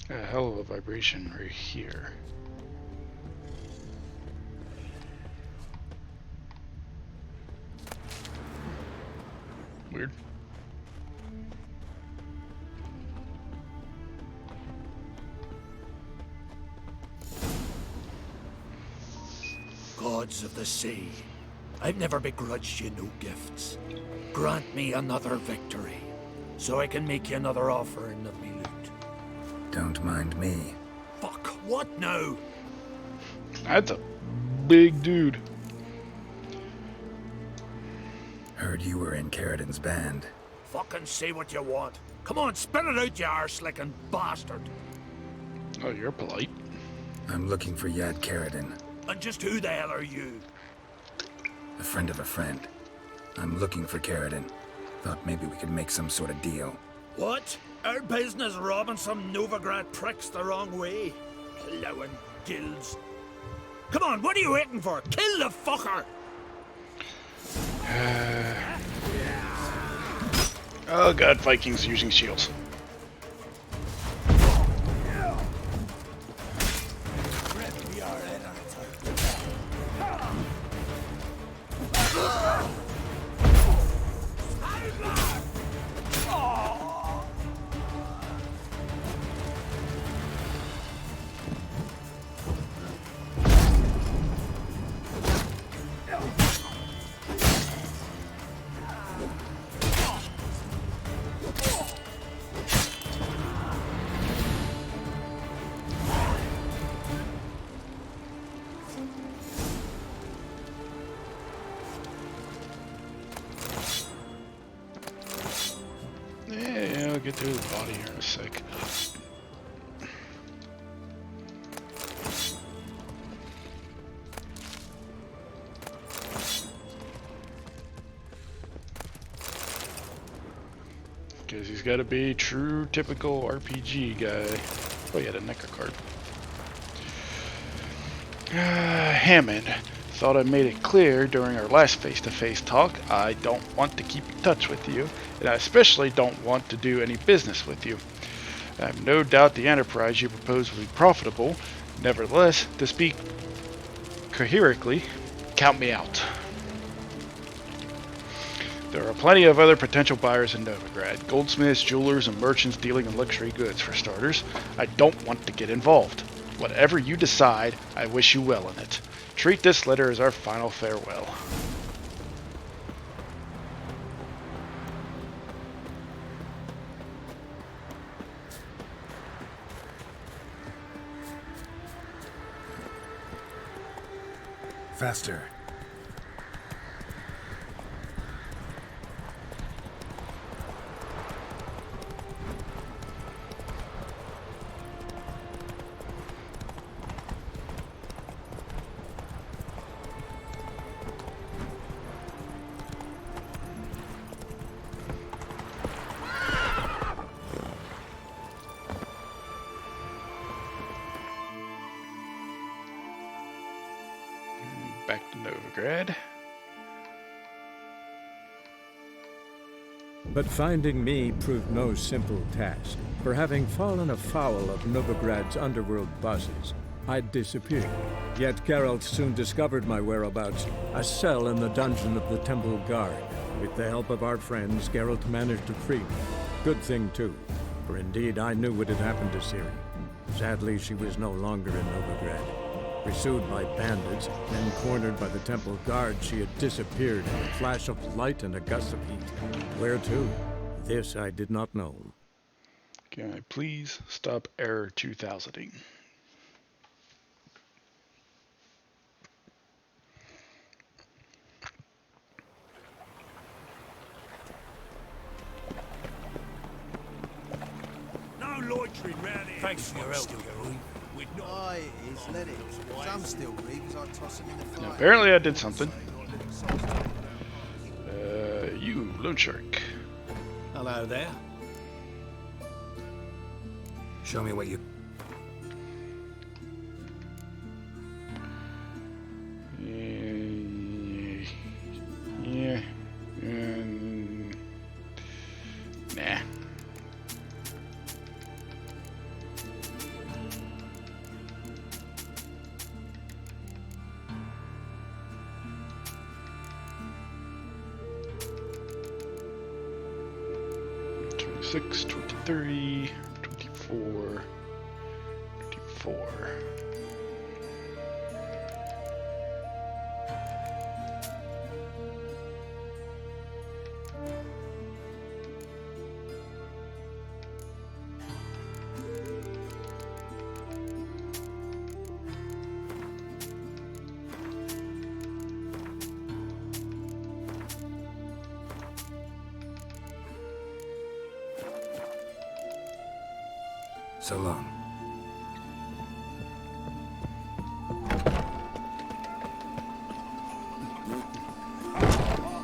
A hell of a vibration right here. Weird. Gods of the sea, I've never begrudged you no gifts. Grant me another victory, so I can make you another offering of me loot. Don't mind me. Fuck, what now? That's a big dude. Heard you were in Carradin's band. Fucking say what you want. Come on, spit it out, you arse-licking bastard. Oh, you're polite. I'm looking for Yad Carradin. And just who the hell are you? A friend of a friend. I'm looking for Carradin. Thought maybe we could make some sort of deal. What? Our business robbing some Novigrad pricks the wrong way? Plowing guilds. Come on, what are you waiting for? Kill the fucker! Oh god, Vikings using shields. Yeah, I'll get through the body here in a sec. Because he's got to be true, typical RPG guy. Oh, he had a Necker card. Hammond. Thought I made it clear during our last face-to-face talk, I don't want to keep in touch with you, and I especially don't want to do any business with you. I have no doubt the enterprise you propose will be profitable. Nevertheless, to speak coherently, count me out. There are plenty of other potential buyers in Novigrad. Goldsmiths, jewelers, and merchants dealing in luxury goods, for starters. I don't want to get involved. Whatever you decide, I wish you well in it. Treat this letter as our final farewell. Faster. Back to Novigrad. But finding me proved no simple task. For having fallen afoul of Novigrad's underworld bosses, I'd disappeared. Yet Geralt soon discovered my whereabouts, a cell in the dungeon of the Temple Guard. With the help of our friends, Geralt managed to free me. Good thing, too, for indeed I knew what had happened to Ciri. Sadly, she was no longer in Novigrad. Pursued by bandits, then cornered by the temple guard, she had disappeared in a flash of light and a gust of heat. Where to? This I did not know. Can I please stop error 2000ing? No loitering round here. Thanks for your help, Gary. Aye, it is. Let it. Some still breathe as I toss him in the fire. Now, apparently I did something. You, loan shark. Hello there. Show me what you... Yeah. Nah. Six, 23, 24, 24. So long.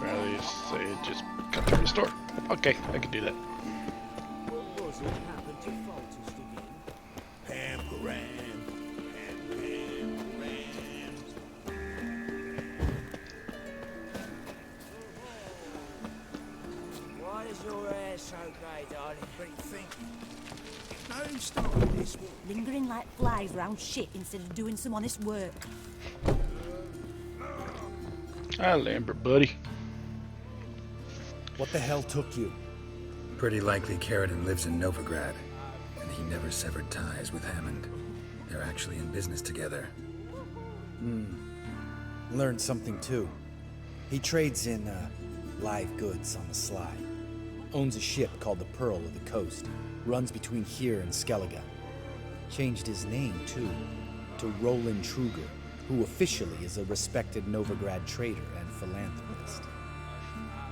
Rather you say it just cut through the store. Okay, I can do that. What was it happened to Falter's again? Why is your hair so grey, darling? What do you think? No, who started this war? Lingering like flies round shit instead of doing some honest work. Hi, Lambert, buddy. What the hell took you? Pretty likely Carradine lives in Novigrad, and he never severed ties with Hammond. They're actually in business together. Learned something too. He trades in live goods on the sly. Owns a ship called the Pearl of the Coast. Runs between here and Skellige. Changed his name too, to Roland Truger, who officially is a respected Novigrad trader and philanthropist.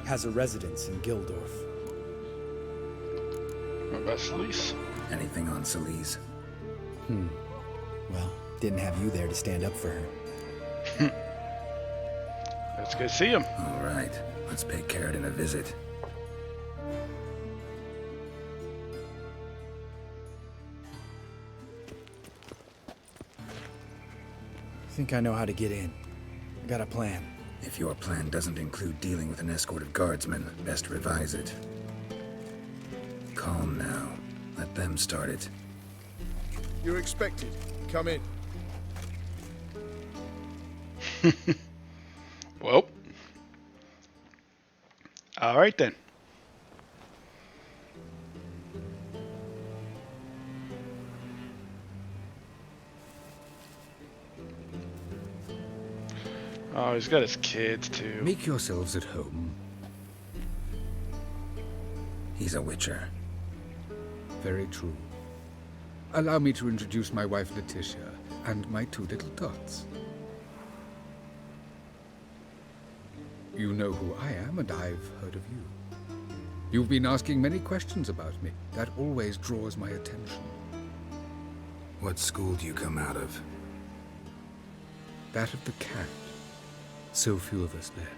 Has a residence in Gildorf. What about Celise? Anything on Celise? Well, didn't have you there to stand up for her. Let's go see him. All right, let's pay Carradine a visit. Think I know how to get in. I got a plan. If your plan doesn't include dealing with an escort of guardsmen, best revise it. Calm now. Let them start it. You're expected. Come in. Well. All right then. Oh, he's got his kids too. Make yourselves at home. He's a witcher. Very true. Allow me to introduce my wife Letitia and my two little tots. You know who I am, and I've heard of you. You've been asking many questions about me. That always draws my attention. What school do you come out of? That of the cat. So few of us left.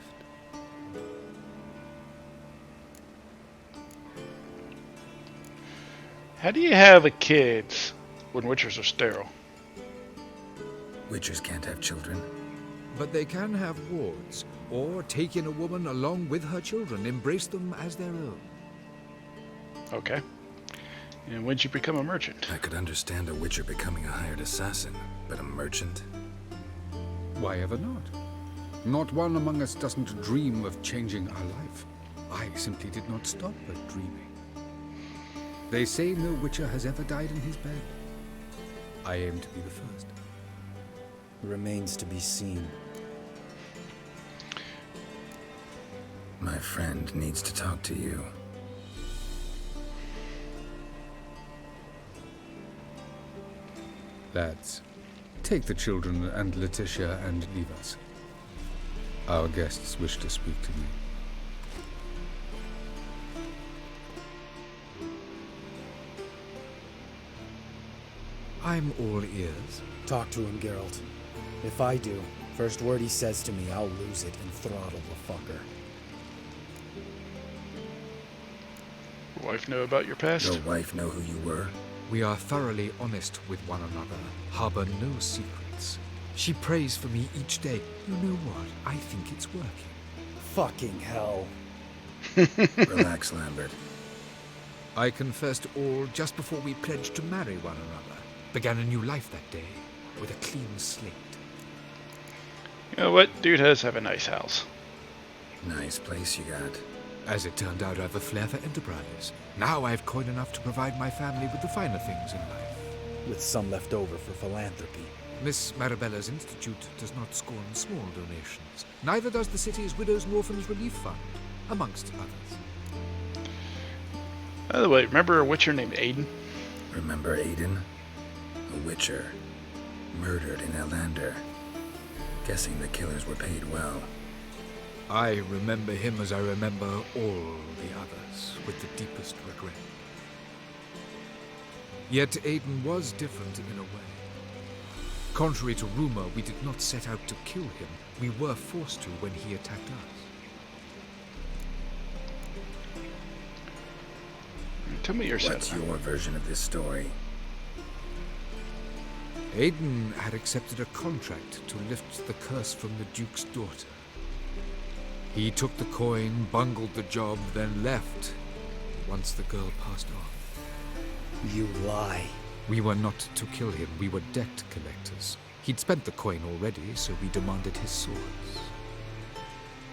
How do you have a kids when witchers are sterile? Witchers can't have children. But they can have wards, or take in a woman along with her children, embrace them as their own. Okay. And when'd you become a merchant? I could understand a witcher becoming a hired assassin, but a merchant? Why ever not? Not one among us doesn't dream of changing our life. I simply did not stop at dreaming. They say no Witcher has ever died in his bed. I aim to be the first. Remains to be seen. My friend needs to talk to you. Lads, take the children and Letitia and leave us. Our guests wish to speak to me. I'm all ears. Talk to him, Geralt. If I do, first word he says to me, I'll lose it and throttle the fucker. Your wife know about your past? Your wife know who you were? We are thoroughly honest with one another, harbor no secrets. She prays for me each day. You know what? I think it's working. Fucking hell. Relax, Lambert. I confessed all just before we pledged to marry one another. Began a new life that day, with a clean slate. You know what? Dude does have a nice house. Nice place you got. As it turned out, I have a flair for enterprise. Now I have coin enough to provide my family with the finer things in life. With some left over for philanthropy. Miss Marabella's institute does not scorn small donations. Neither does the city's Widows and Orphans Relief Fund, amongst others. By the way, remember a Witcher named Aiden? Remember Aiden? A Witcher. Murdered in Elander. Guessing the killers were paid well. I remember him as I remember all the others, with the deepest regret. Yet Aiden was different in a way. Contrary to rumor, we did not set out to kill him. We were forced to when he attacked us. Tell me your What's your version of this story? Aiden had accepted a contract to lift the curse from the Duke's daughter. He took the coin, bungled the job, then left once the girl passed on. You lie. We were not to kill him. We were debt collectors. He'd spent the coin already, so we demanded his swords.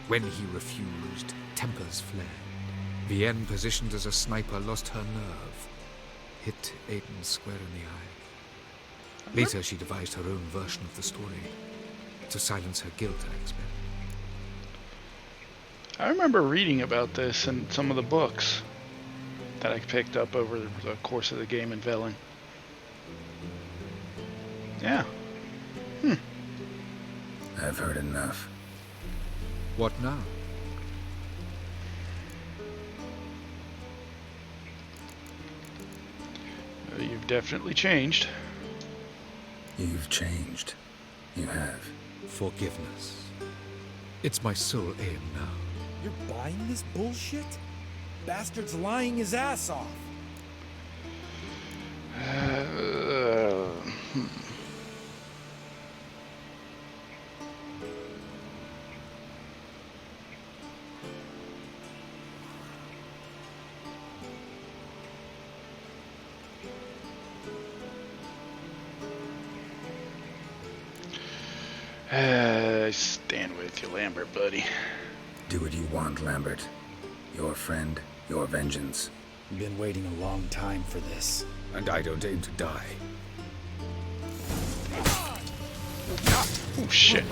When he refused, tempers flared. Vienne, positioned as a sniper, lost her nerve. Hit Aiden square in the eye. Later, she devised her own version of the story. To silence her guilt, I expect. I remember reading about this in some of the books that I picked up over the course of the game in Velen. Yeah. I've heard enough. What now? You've definitely changed. You've changed. You have. Forgiveness. It's my sole aim now. You're buying this bullshit? Bastard's lying his ass off. I stand with you, Lambert, buddy. Do what you want, Lambert. Your friend, your vengeance. Been waiting a long time for this. And I don't aim to die. Oh, shit.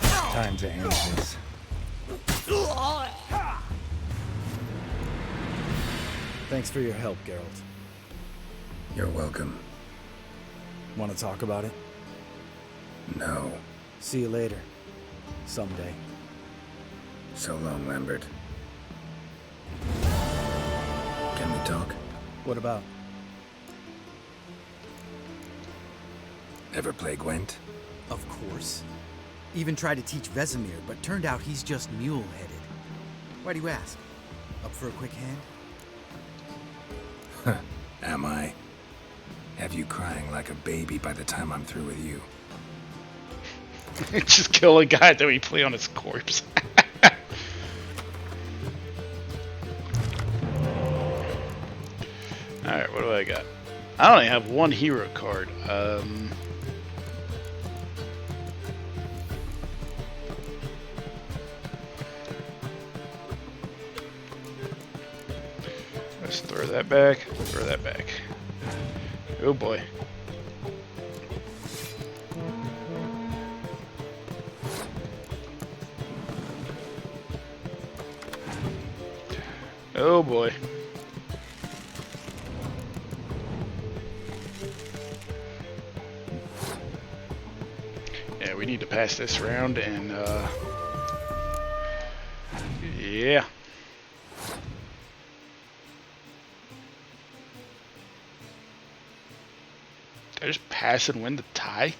Time to end this. Thanks for your help, Geralt. You're welcome. Want to talk about it? No. See you later. Someday. So long, Lambert. Can we talk? What about? Ever play Gwent? Of course. Even tried to teach Vesemir, but turned out he's just mule-headed. Why do you ask? Up for a quick hand? Huh. Am I? Have you crying like a baby by the time I'm through with you? Just kill a guy that we play on his corpse. Alright, what do I got? I only have one hero card. Let's throw that back. Throw that back. Oh boy. Oh boy. Yeah, we need to pass this round and yeah. Did I just pass and win the tie?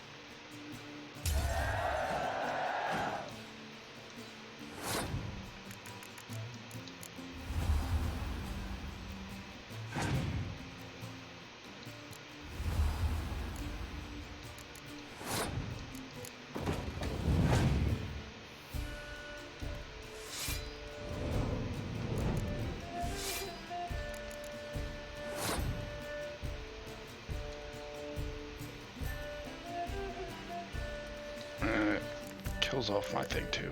Kills off my thing too.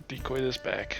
Decoy this back.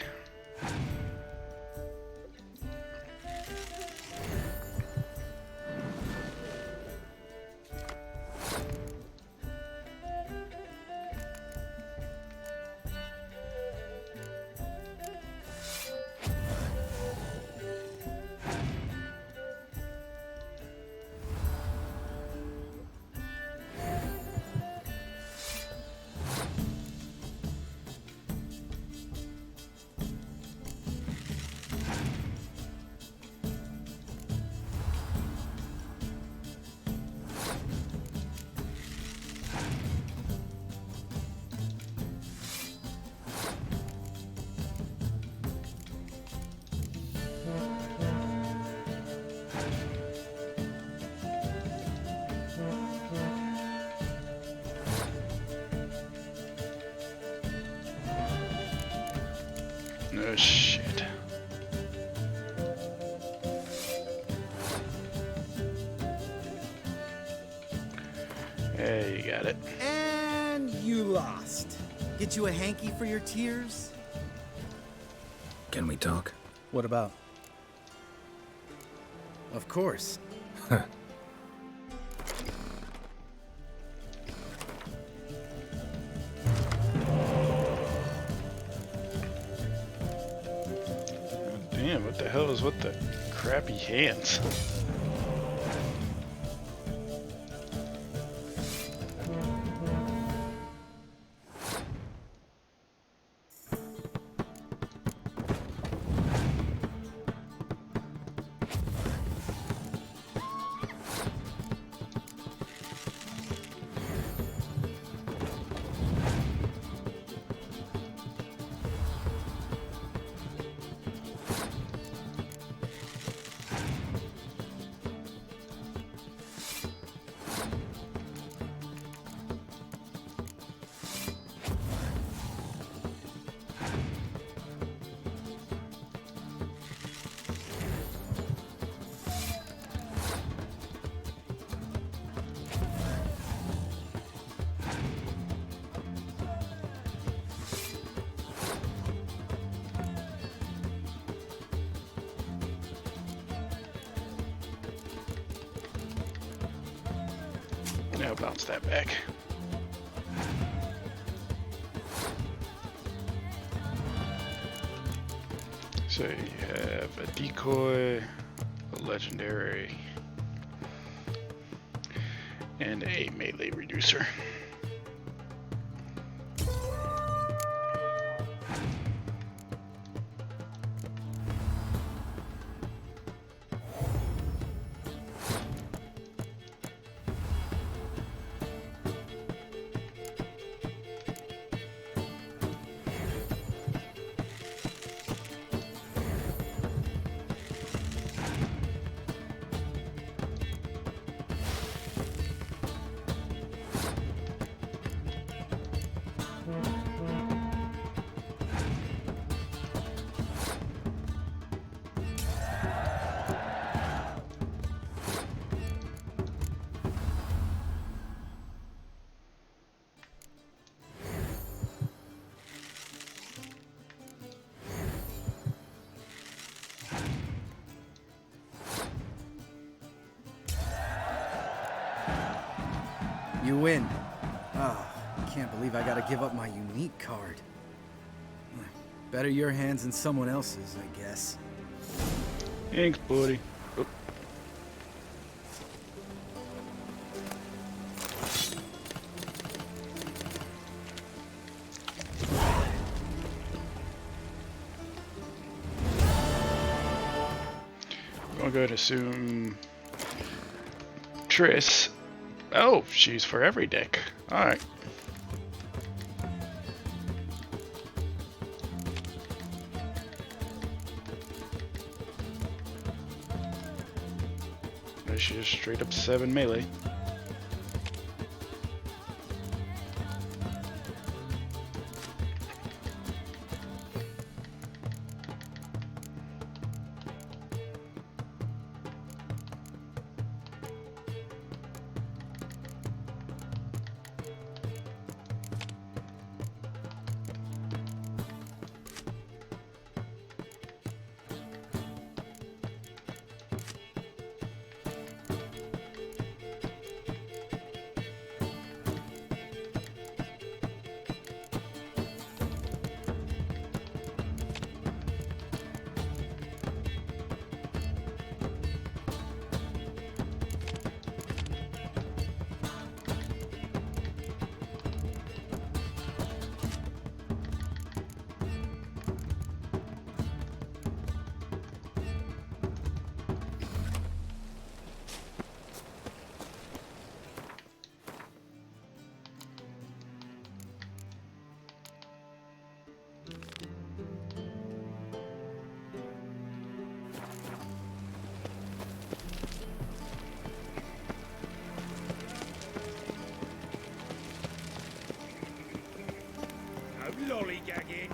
Oh shit. Hey, you got it. And you lost. Get you a hanky for your tears? Can we talk? What about? Of course. Damn, what the hell is with the crappy hands? Now bounce that back. So you have a decoy, a legendary, and a melee reducer. You win. Oh, I can't believe I gotta give up my unique card. Better your hands than someone else's, I guess. Thanks, buddy. Oop. I'll go to assume Triss. Oh, she's for every deck. Alright. She's just straight up 7 melee. Lollygagging.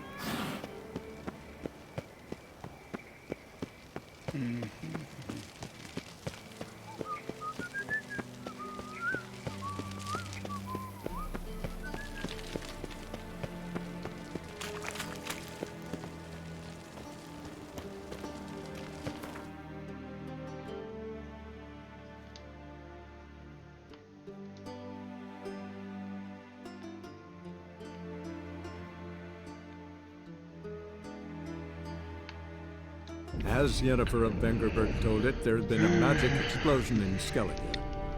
As Yennefer of Vengerberg told it, there had been a magic explosion in Skellige.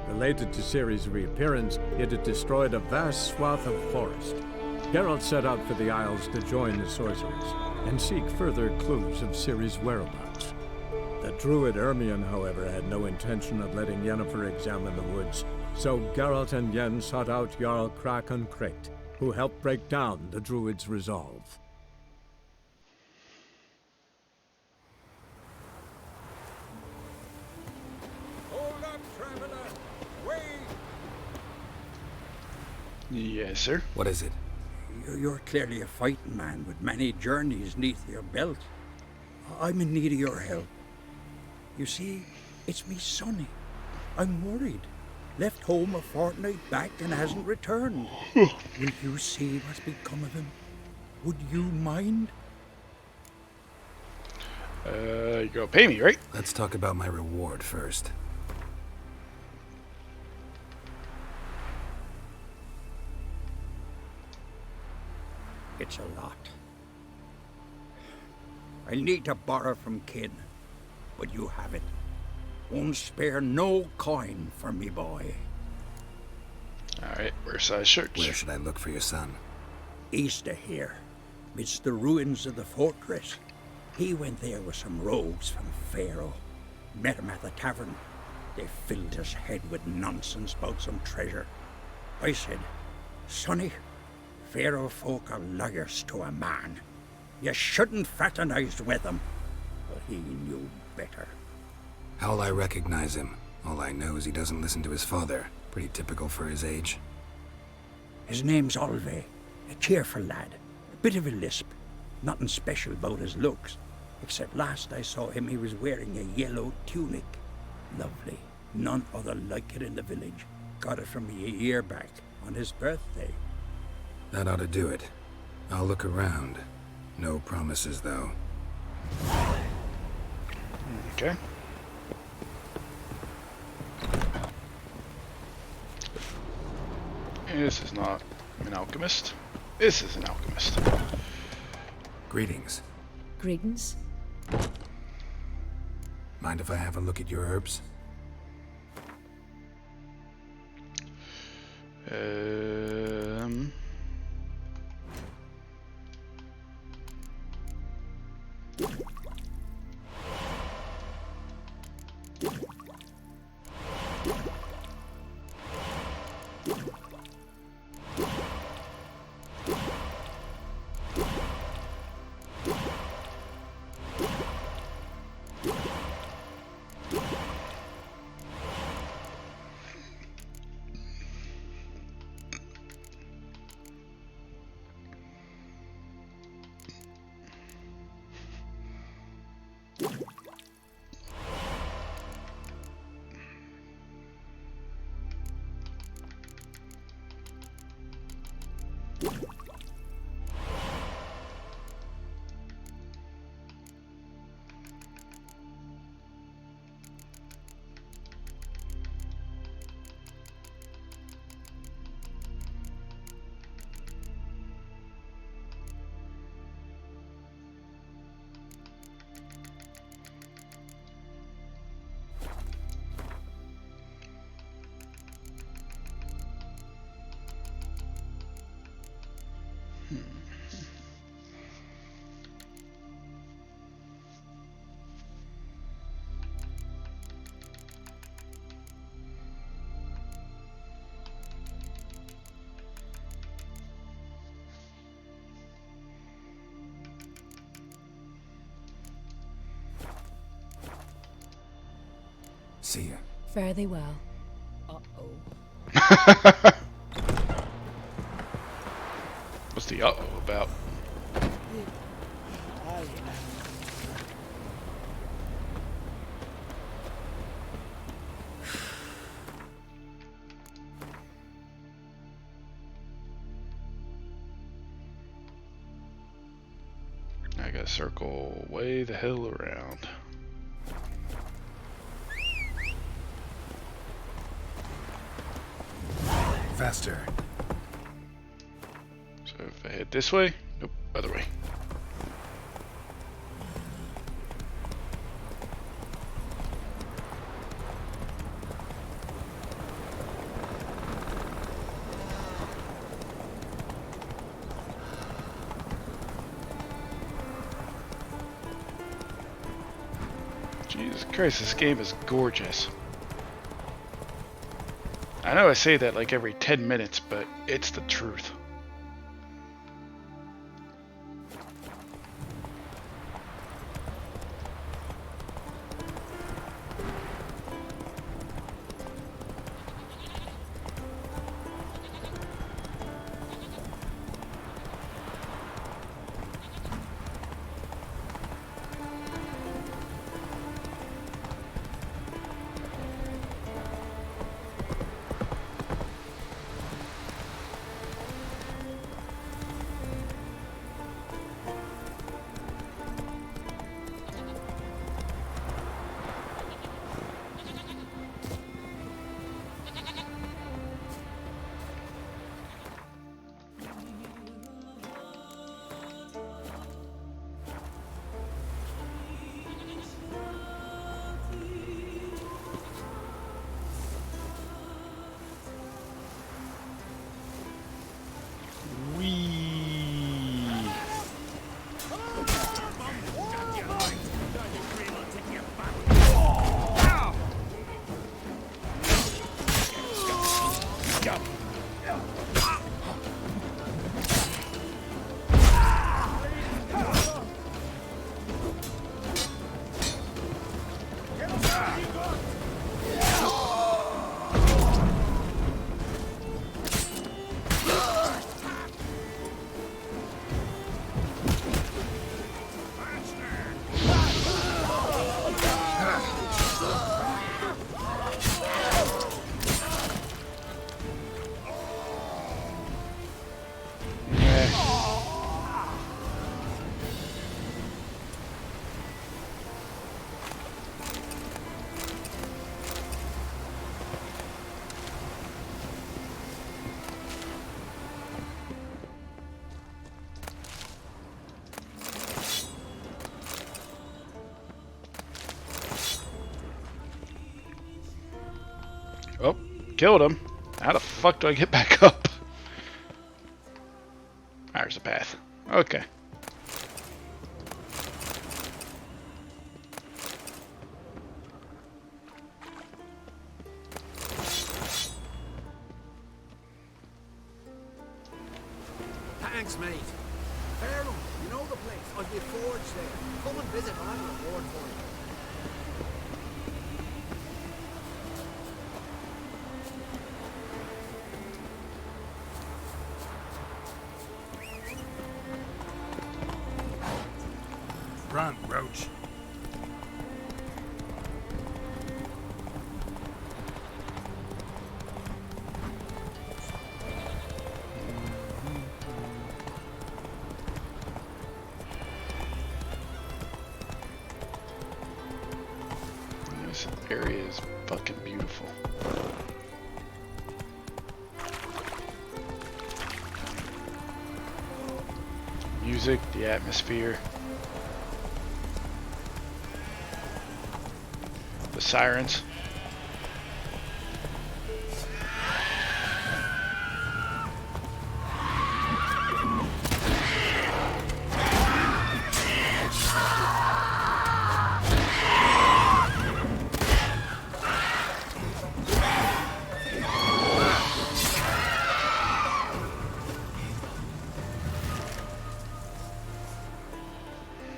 Related to Ciri's reappearance, it had destroyed a vast swath of forest. Geralt set out for the Isles to join the sorcerers and seek further clues of Ciri's whereabouts. The druid Ermion, however, had no intention of letting Yennefer examine the woods, so Geralt and Yen sought out Jarl Krakon Krayt, who helped break down the druid's resolve. Yes, sir. What is it? You're clearly a fighting man with many journeys neath your belt. I'm in need of your help. You see, it's me Sonny. I'm worried. Left home a fortnight back and hasn't returned. Will you see what's become of him? Would you mind? You're gonna pay me, right? Let's talk about my reward first. It's a lot. I need to borrow from kin, but you have it. Won't spare no coin for me boy. Alright, where's size shirts? Where should I look for your son? East of here, midst the ruins of the fortress. He went there with some rogues from Pharaoh. Met him at the tavern. They filled his head with nonsense about some treasure. I said, Sonny, Pharaoh folk are liars to a man. You shouldn't fraternize with them. But he knew better. How'll I recognize him? All I know is he doesn't listen to his father. Pretty typical for his age. His name's Olve, a cheerful lad. A bit of a lisp. Nothing special about his looks. Except last I saw him, he was wearing a yellow tunic. Lovely. None other like it in the village. Got it from me a year back, on his birthday. That ought to do it. I'll look around. No promises, though. Okay. This is not an alchemist. This is an alchemist. Greetings. Greetings. Mind if I have a look at your herbs? See ya. Fare thee well. What's the uh-oh about? I gotta circle way the hell around. Faster. So if I head this way, nope, other way. Jesus Christ, this game is gorgeous. I know I say that like every 10 minutes, but it's the truth. Killed him. How the fuck do I get back up? There's a path. Okay. Thanks, mate. Fairham, you know the place. I'll be forge there. Come and visit. I'll have a reward for you. Run, Roach. This area is fucking beautiful. Music, the atmosphere. The sirens.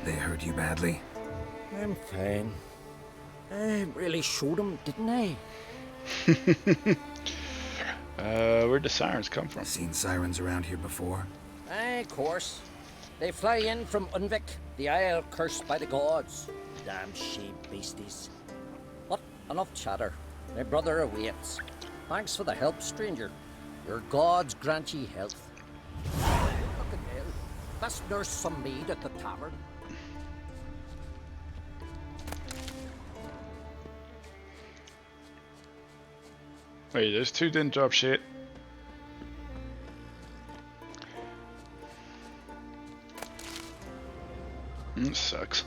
They hurt you badly? I'm fine. I really showed him, didn't I? Where'd the sirens come from? Seen sirens around here before? Aye, of course. They fly in from Unvik, the isle cursed by the gods. Damn she beasties. But enough chatter. My brother awaits. Thanks for the help, stranger. Your gods grant ye health. Fucking hell. Best nurse some mead at the tavern. Wait, those two didn't drop shit. Sucks.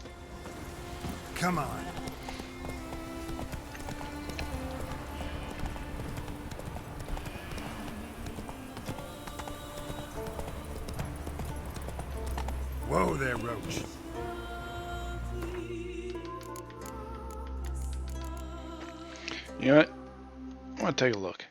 Come on. Whoa there, Roach. You know what? I want to take a look.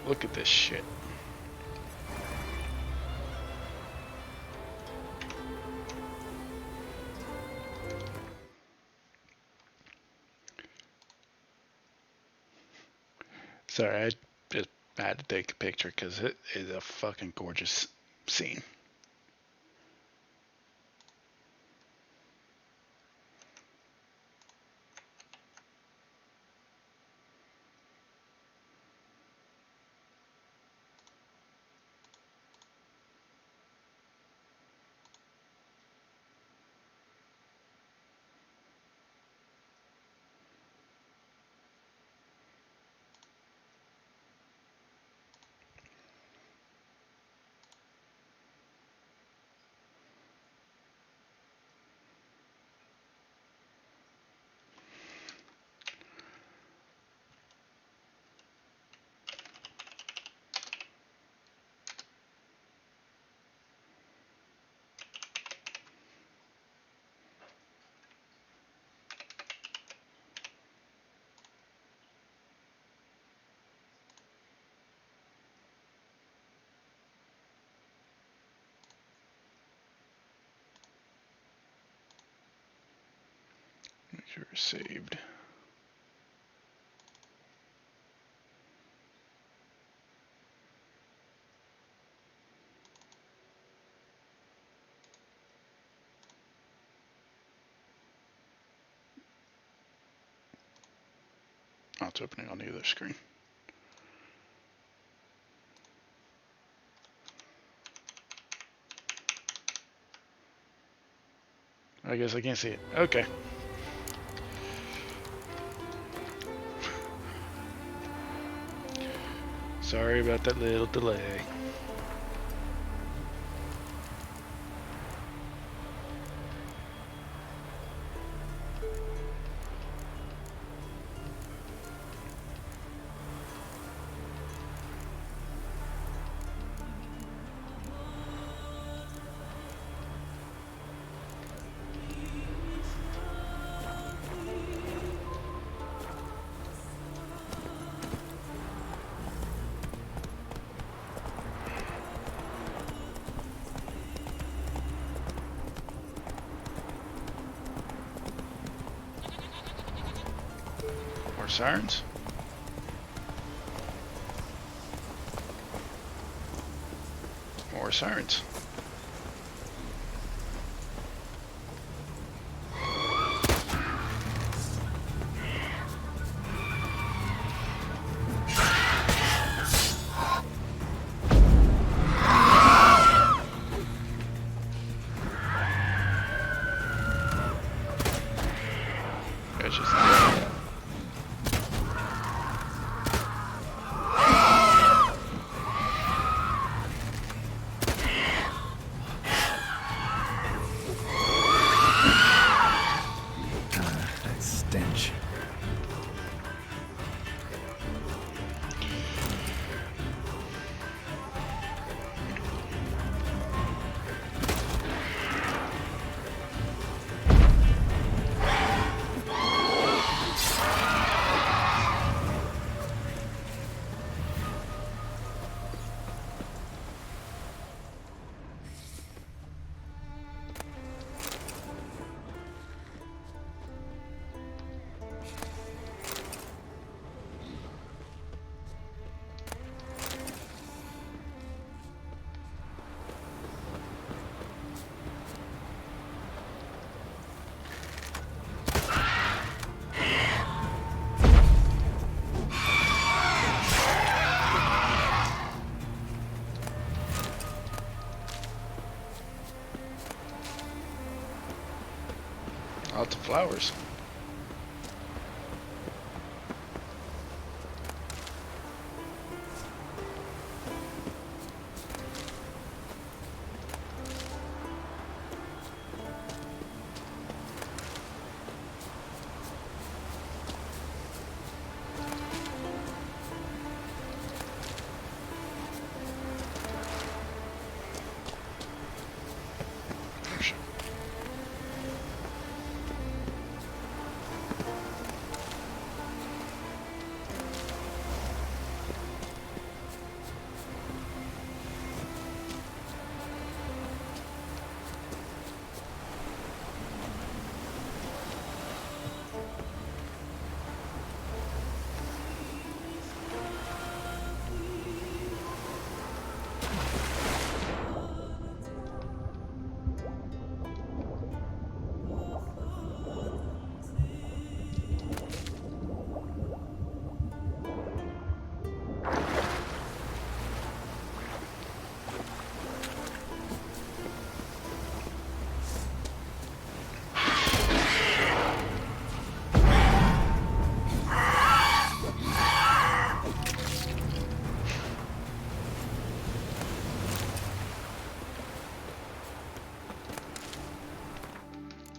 Look at this shit. Sorry, I just had to take a picture because it is a fucking gorgeous scene. Sure, saved. Oh, it's opening on the other screen. I guess I can't see it. Okay. Sorry about that little delay. More sirens. More sirens. It's just that stench. lots of flowers.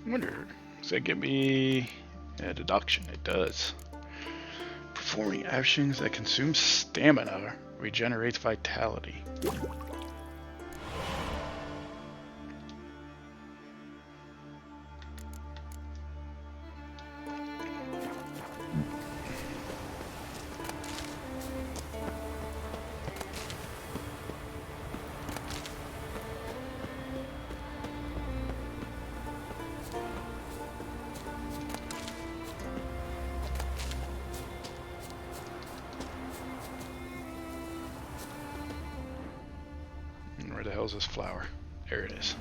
I wonder, does that give me a deduction? It does. Performing actions that consume stamina regenerates vitality. Where the hell's this flower? There it is.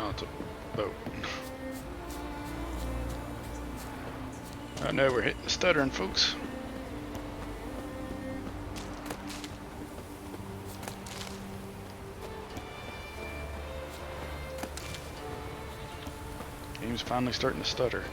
Oh, it's a boat. I know we're hitting the stuttering, folks. Game's finally starting to stutter.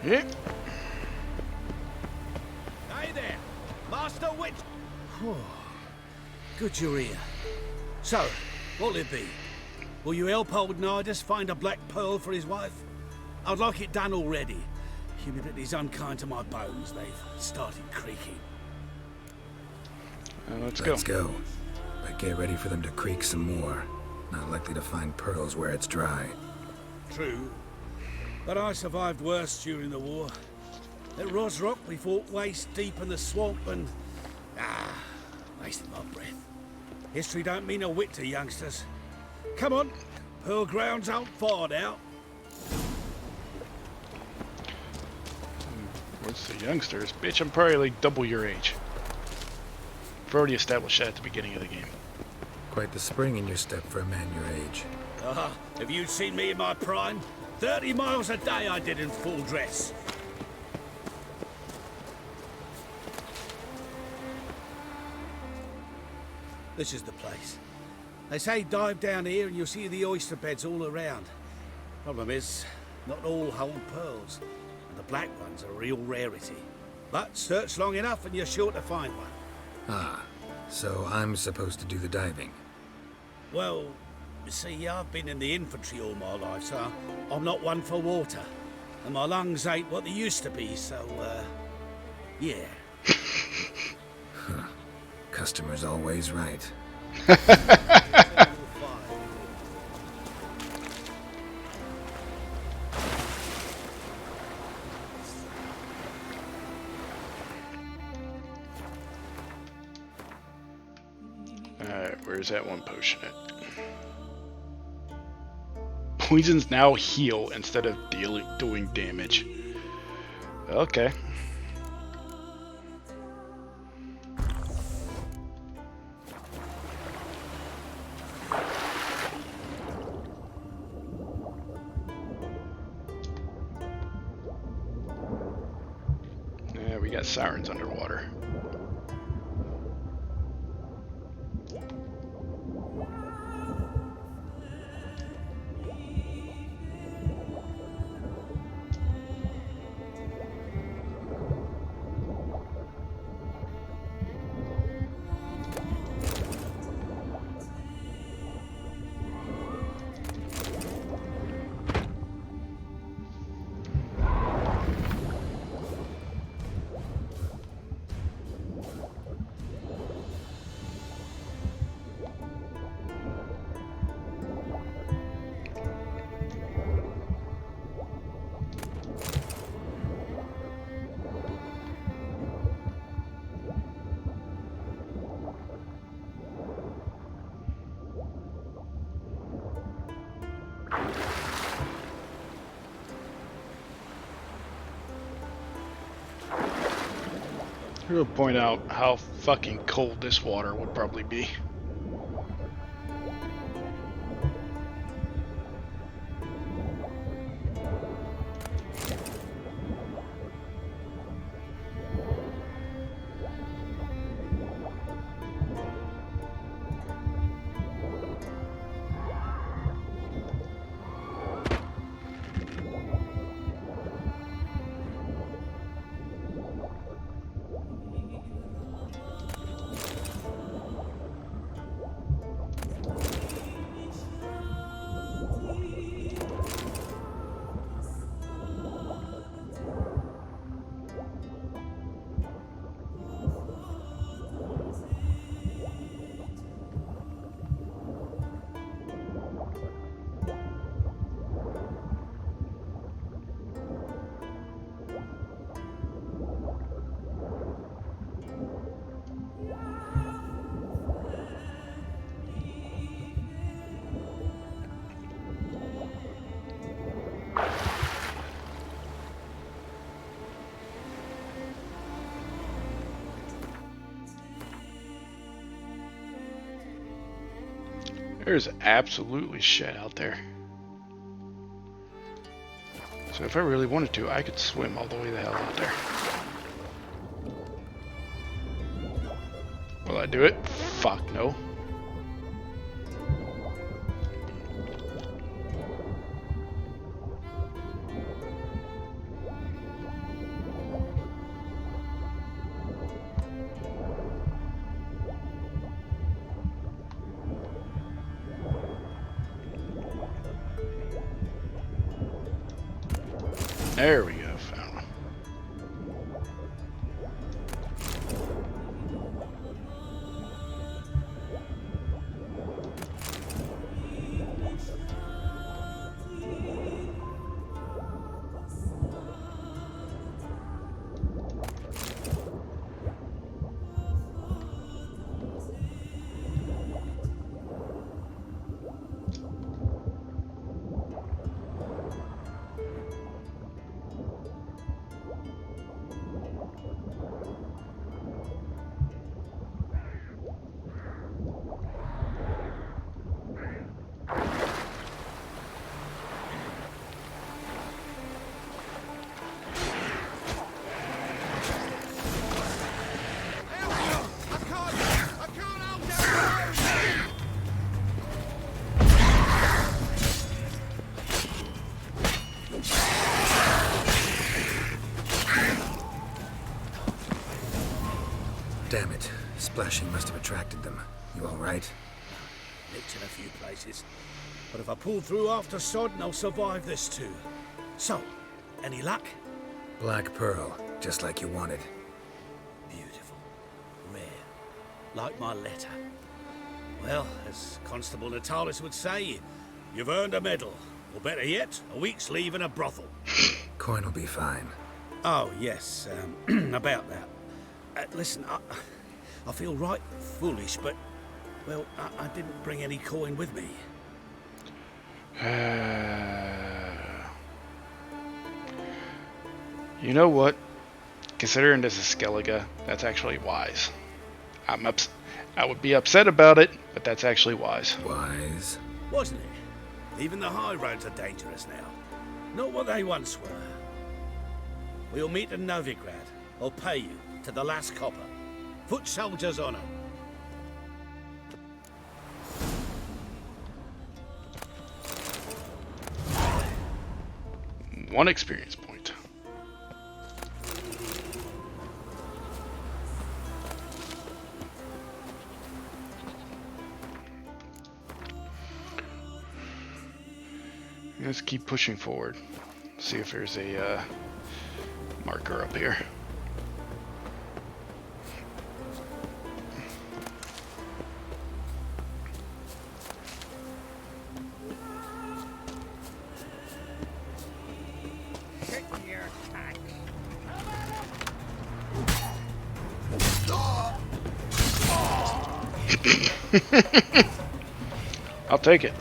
Yep. Hey there, Master Witch. Good you're here. So, what'll it be? Will you help old Nidus find a black pearl for his wife? I'd like it done already. Humidity's unkind to my bones. They've started creaking. Let's go. But get ready for them to creak some more. Not likely to find pearls where it's dry. True. But I survived worse during the war. At Rosrock, we fought waist deep in the swamp and... wasted my breath. History don't mean a whit to youngsters. Come on, Pearl Grounds aren't far now. What's the youngsters? Bitch, I'm probably like double your age. We've already established that at the beginning of the game. Quite the spring in your step for a man your age. Have you seen me in my prime? 30 miles a day I did in full dress. This is the place. They say dive down here and you'll see the oyster beds all around. Problem is, not all hold pearls, and the black ones are a real rarity. But search long enough and you're sure to find one. So I'm supposed to do the diving. Well, you see, I've been in the infantry all my life, so I'm not one for water. And my lungs ain't what they used to be, so, yeah. Customer's always right. Alright, where's that one potion at? Poisons now heal instead of doing damage. Okay. Yeah, we got sirens underwater. We'll point out how fucking cold this water would probably be. There's absolutely shit out there. So if I really wanted to, I could swim all the way the hell out there. Will I do it? Fuck no. There we go, found one. Damn it. Splashing must have attracted them. You alright? Nicked in a few places. But if I pull through after Sodden, I'll survive this too. So, any luck? Black pearl, just like you wanted. Beautiful. Rare. Like my letter. Well, as Constable Natalis would say, you've earned a medal. Or better yet, a week's leave in a brothel. Coin will be fine. Oh, yes. About that. Listen, I feel right foolish, but, well, I didn't bring any coin with me. You know what? Considering this is Skellige, that's actually wise. I would be upset about it, but that's actually wise. Wise? Wasn't it? Even the high roads are dangerous now. Not what they once were. We'll meet in Novigrad. I'll pay you to the last copper. Foot soldier's honor. One experience point. Let's keep pushing forward. See if there's a marker up here. I'll take it.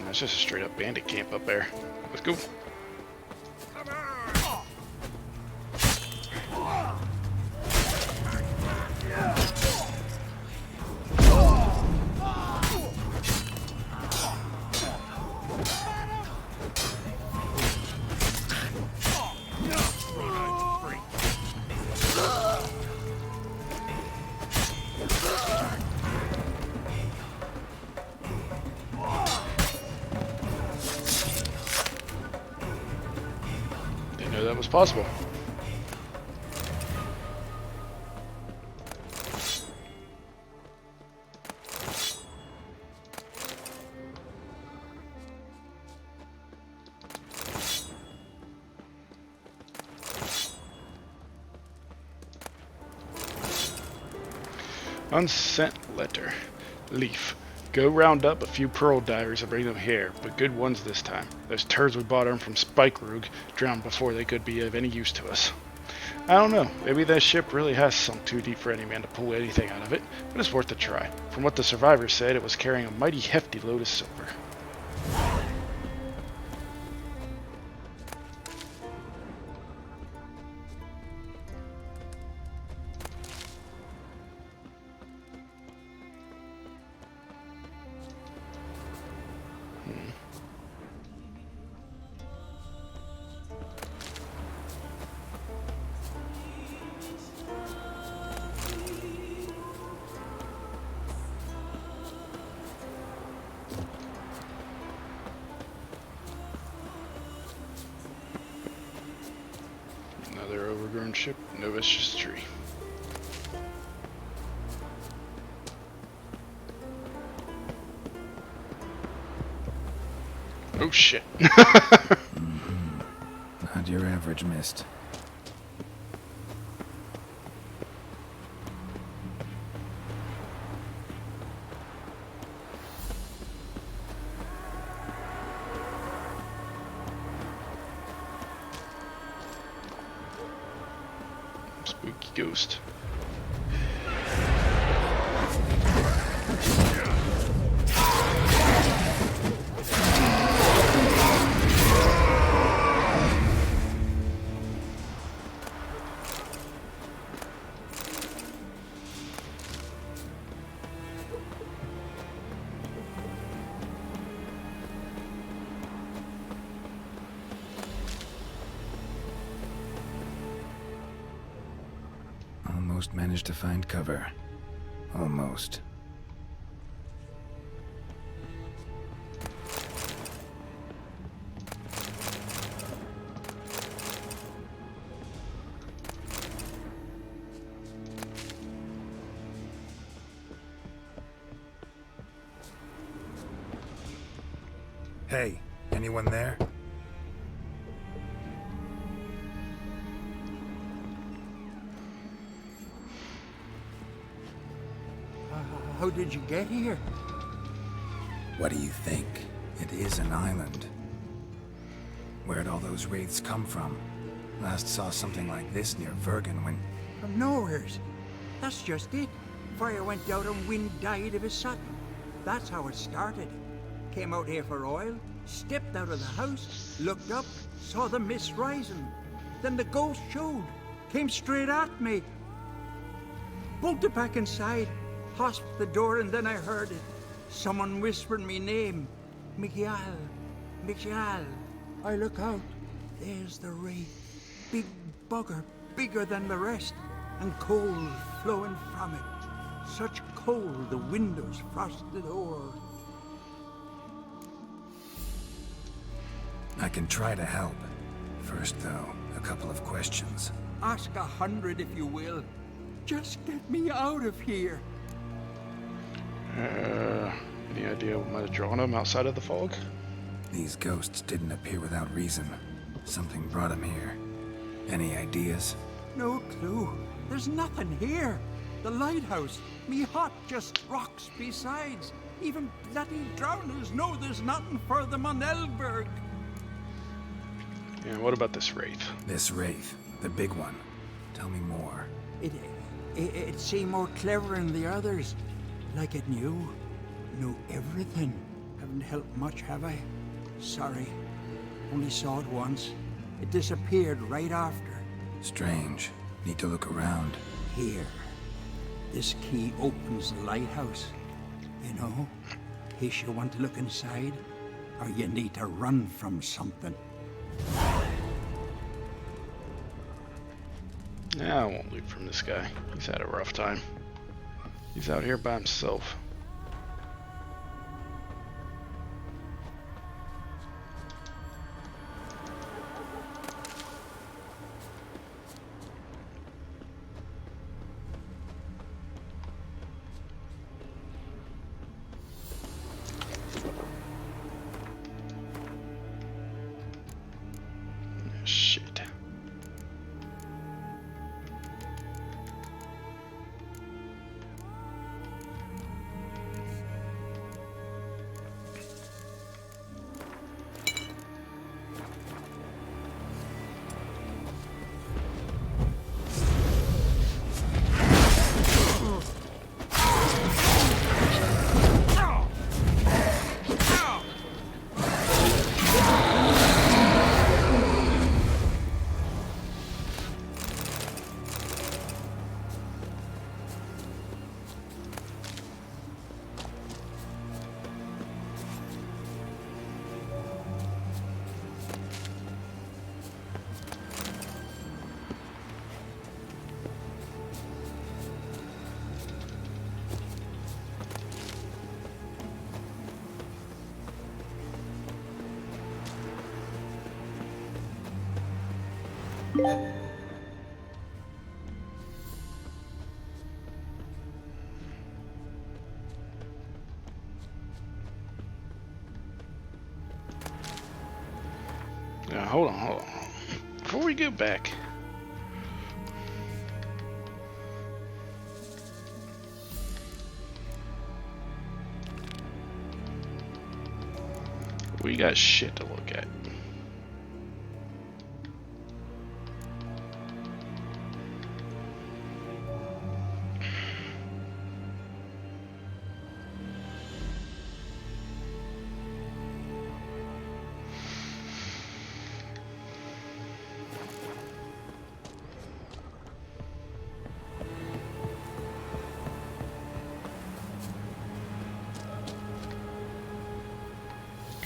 That's just a straight up bandit camp up there. Let's go. That was possible. Unsent letter. Leaf. Go round up a few pearl divers and bring them here, but good ones this time. Those turds we bought them from Spikerug drowned before they could be of any use to us. I don't know, maybe that ship really has sunk too deep for any man to pull anything out of it, but it's worth a try. From what the survivors said, it was carrying a mighty hefty load of silver. Township, Nova History. Oh shit. Not your average mist. Spooky ghost. Almost managed to find cover. Almost. Hey, anyone there? How did you get here? What do you think? It is an island. Where'd all those wraiths come from? Last saw something like this near Vergen when... From nowheres. That's just it. Fire went out and wind died of a sudden. That's how it started. Came out here for oil, stepped out of the house, looked up, saw the mist rising. Then the ghost showed, came straight at me. Bolted back inside, hosped the door, and then I heard it. Someone whispering me name. Miguel. Miguel. I look out. There's the wraith. Big bugger, bigger than the rest, and cold flowing from it. Such cold the windows frosted o'er. I can try to help. First, though, a couple of questions. Ask 100 if you will. Just get me out of here. Any idea what might have drawn him outside of the fog? These ghosts didn't appear without reason. Something brought them here. Any ideas? No clue. There's nothing here. The lighthouse, me hut, just rocks besides. Even bloody drowners know there's nothing for them on Elberg. And what about this wraith? This wraith, the big one. Tell me more. It seemed more clever than the others. Like it knew everything. Haven't helped much, have I? Sorry. Only saw it once. It disappeared right after. Strange. Need to look around. Here. This key opens the lighthouse. You know, in case you want to look inside, or you need to run from something. Nah, I won't loot from this guy. He's had a rough time. He's out here by himself. Shit. hold on. Before we go back, we got shit to look at.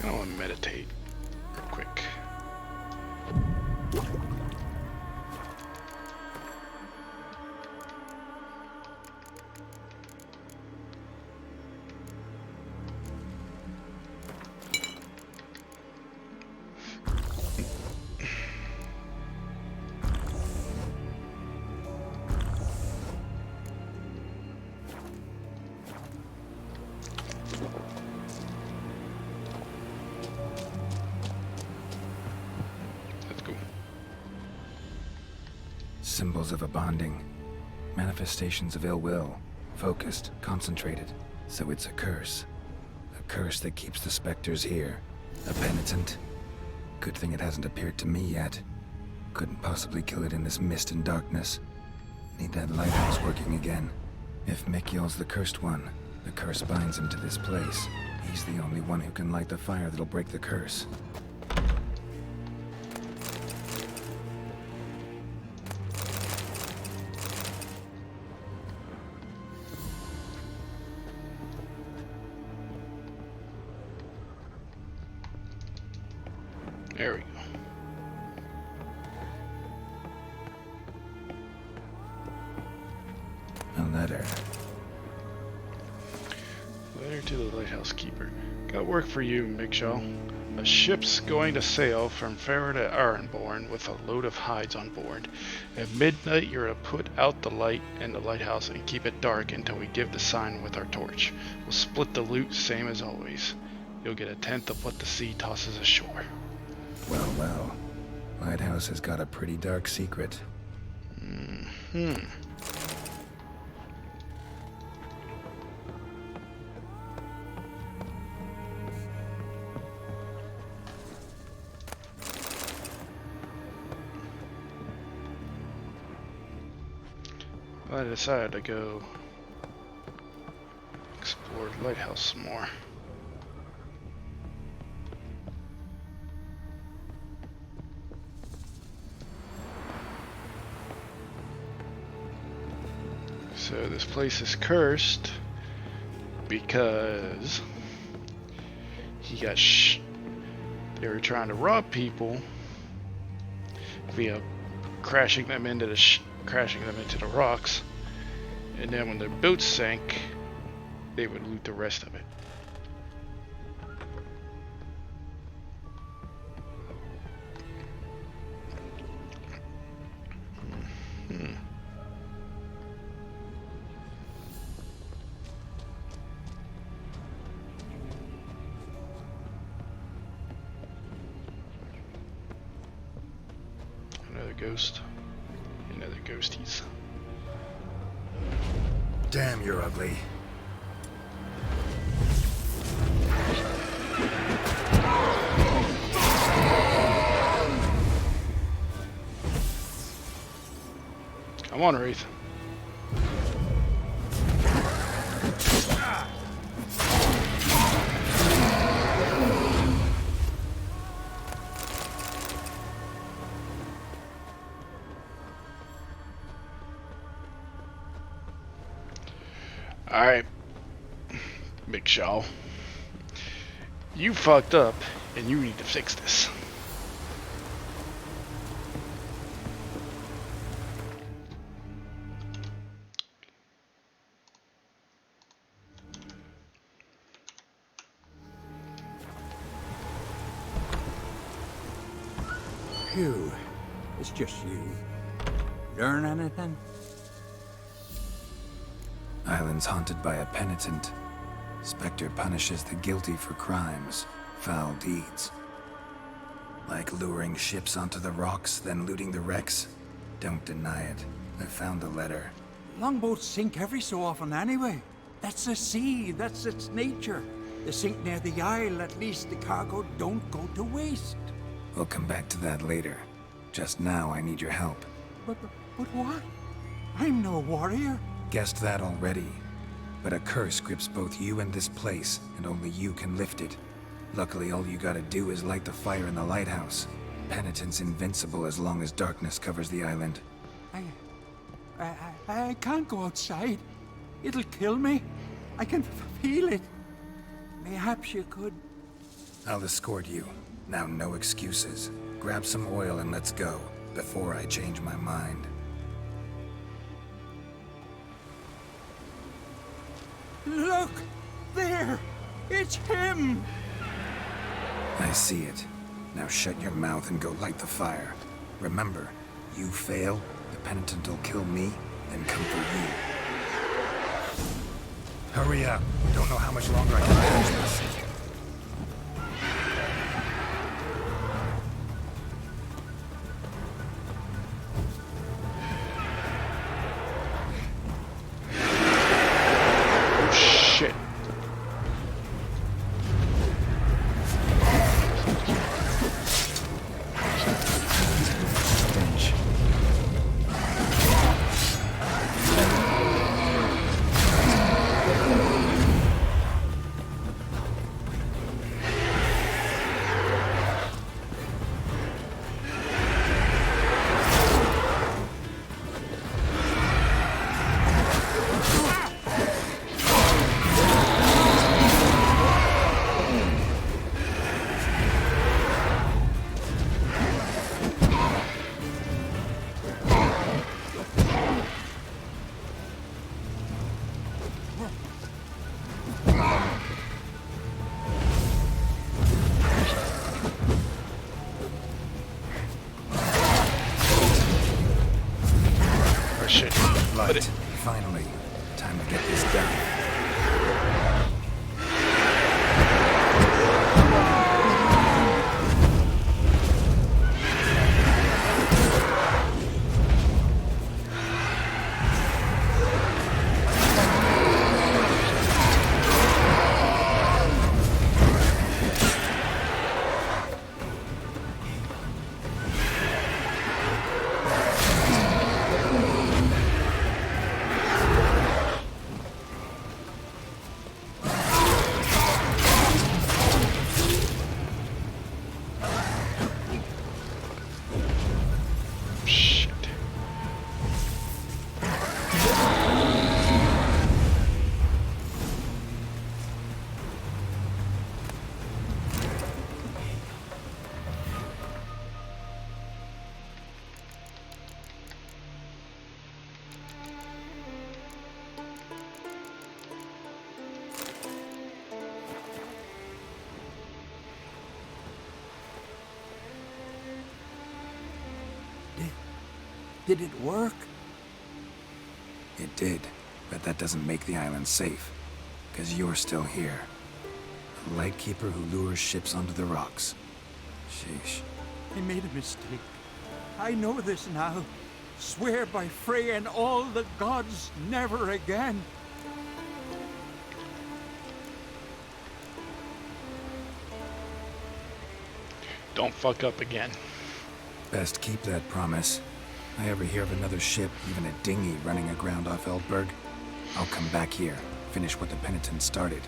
I want to meditate real quick. Symbols of a bonding. Manifestations of ill will. Focused, concentrated. So it's a curse. A curse that keeps the specters here. A penitent. Good thing it hasn't appeared to me yet. Couldn't possibly kill it in this mist and darkness. Need that lighthouse working again. If Mikyol's the cursed one, the curse binds him to this place. He's the only one who can light the fire that'll break the curse. There we go. A letter. Letter to the lighthouse keeper. Got work for you, Migshaw. A ship's going to sail from Fair to Arenborn with a load of hides on board. At midnight, you're to put out the light in the lighthouse and keep it dark until we give the sign with our torch. We'll split the loot same as always. You'll get a tenth of what the sea tosses ashore. Well, well. Lighthouse has got a pretty dark secret. I decided to go explore the lighthouse some more. So this place is cursed because they were trying to rob people via crashing them into the rocks, and then when their boats sank, they would loot the rest of it. Another ghost. Another ghosties. Damn, you're ugly. Come on, Wraith. Alright, Migshaw. You fucked up, and you need to fix this. Phew. It's just you. Learn anything? Island's haunted by a penitent. Spectre punishes the guilty for crimes, foul deeds. Like luring ships onto the rocks, then looting the wrecks? Don't deny it. I found the letter. Longboats sink every so often anyway. That's the sea, that's its nature. They sink near the isle, at least the cargo don't go to waste. We'll come back to that later. Just now, I need your help. But what? I'm no warrior. Guessed that already. But a curse grips both you and this place, and only you can lift it. Luckily, all you gotta do is light the fire in the lighthouse. Penitent's invincible as long as darkness covers the island. I can't go outside. It'll kill me. I can feel it. Perhaps you could... I'll escort you. Now, no excuses. Grab some oil and let's go, before I change my mind. Look! There! It's him! I see it. Now shut your mouth and go light the fire. Remember, you fail, the penitent will kill me, then come for you. Hurry up. Don't know how much longer I can manage this. Light. Finally. Time to get this done. Did it work? It did, but that doesn't make the island safe. Because you're still here. A lightkeeper who lures ships onto the rocks. Sheesh. I made a mistake. I know this now. Swear by Frey and all the gods, never again. Don't fuck up again. Best keep that promise. If I ever hear of another ship, even a dinghy running aground off Eldberg, I'll come back here, finish what the penitent started.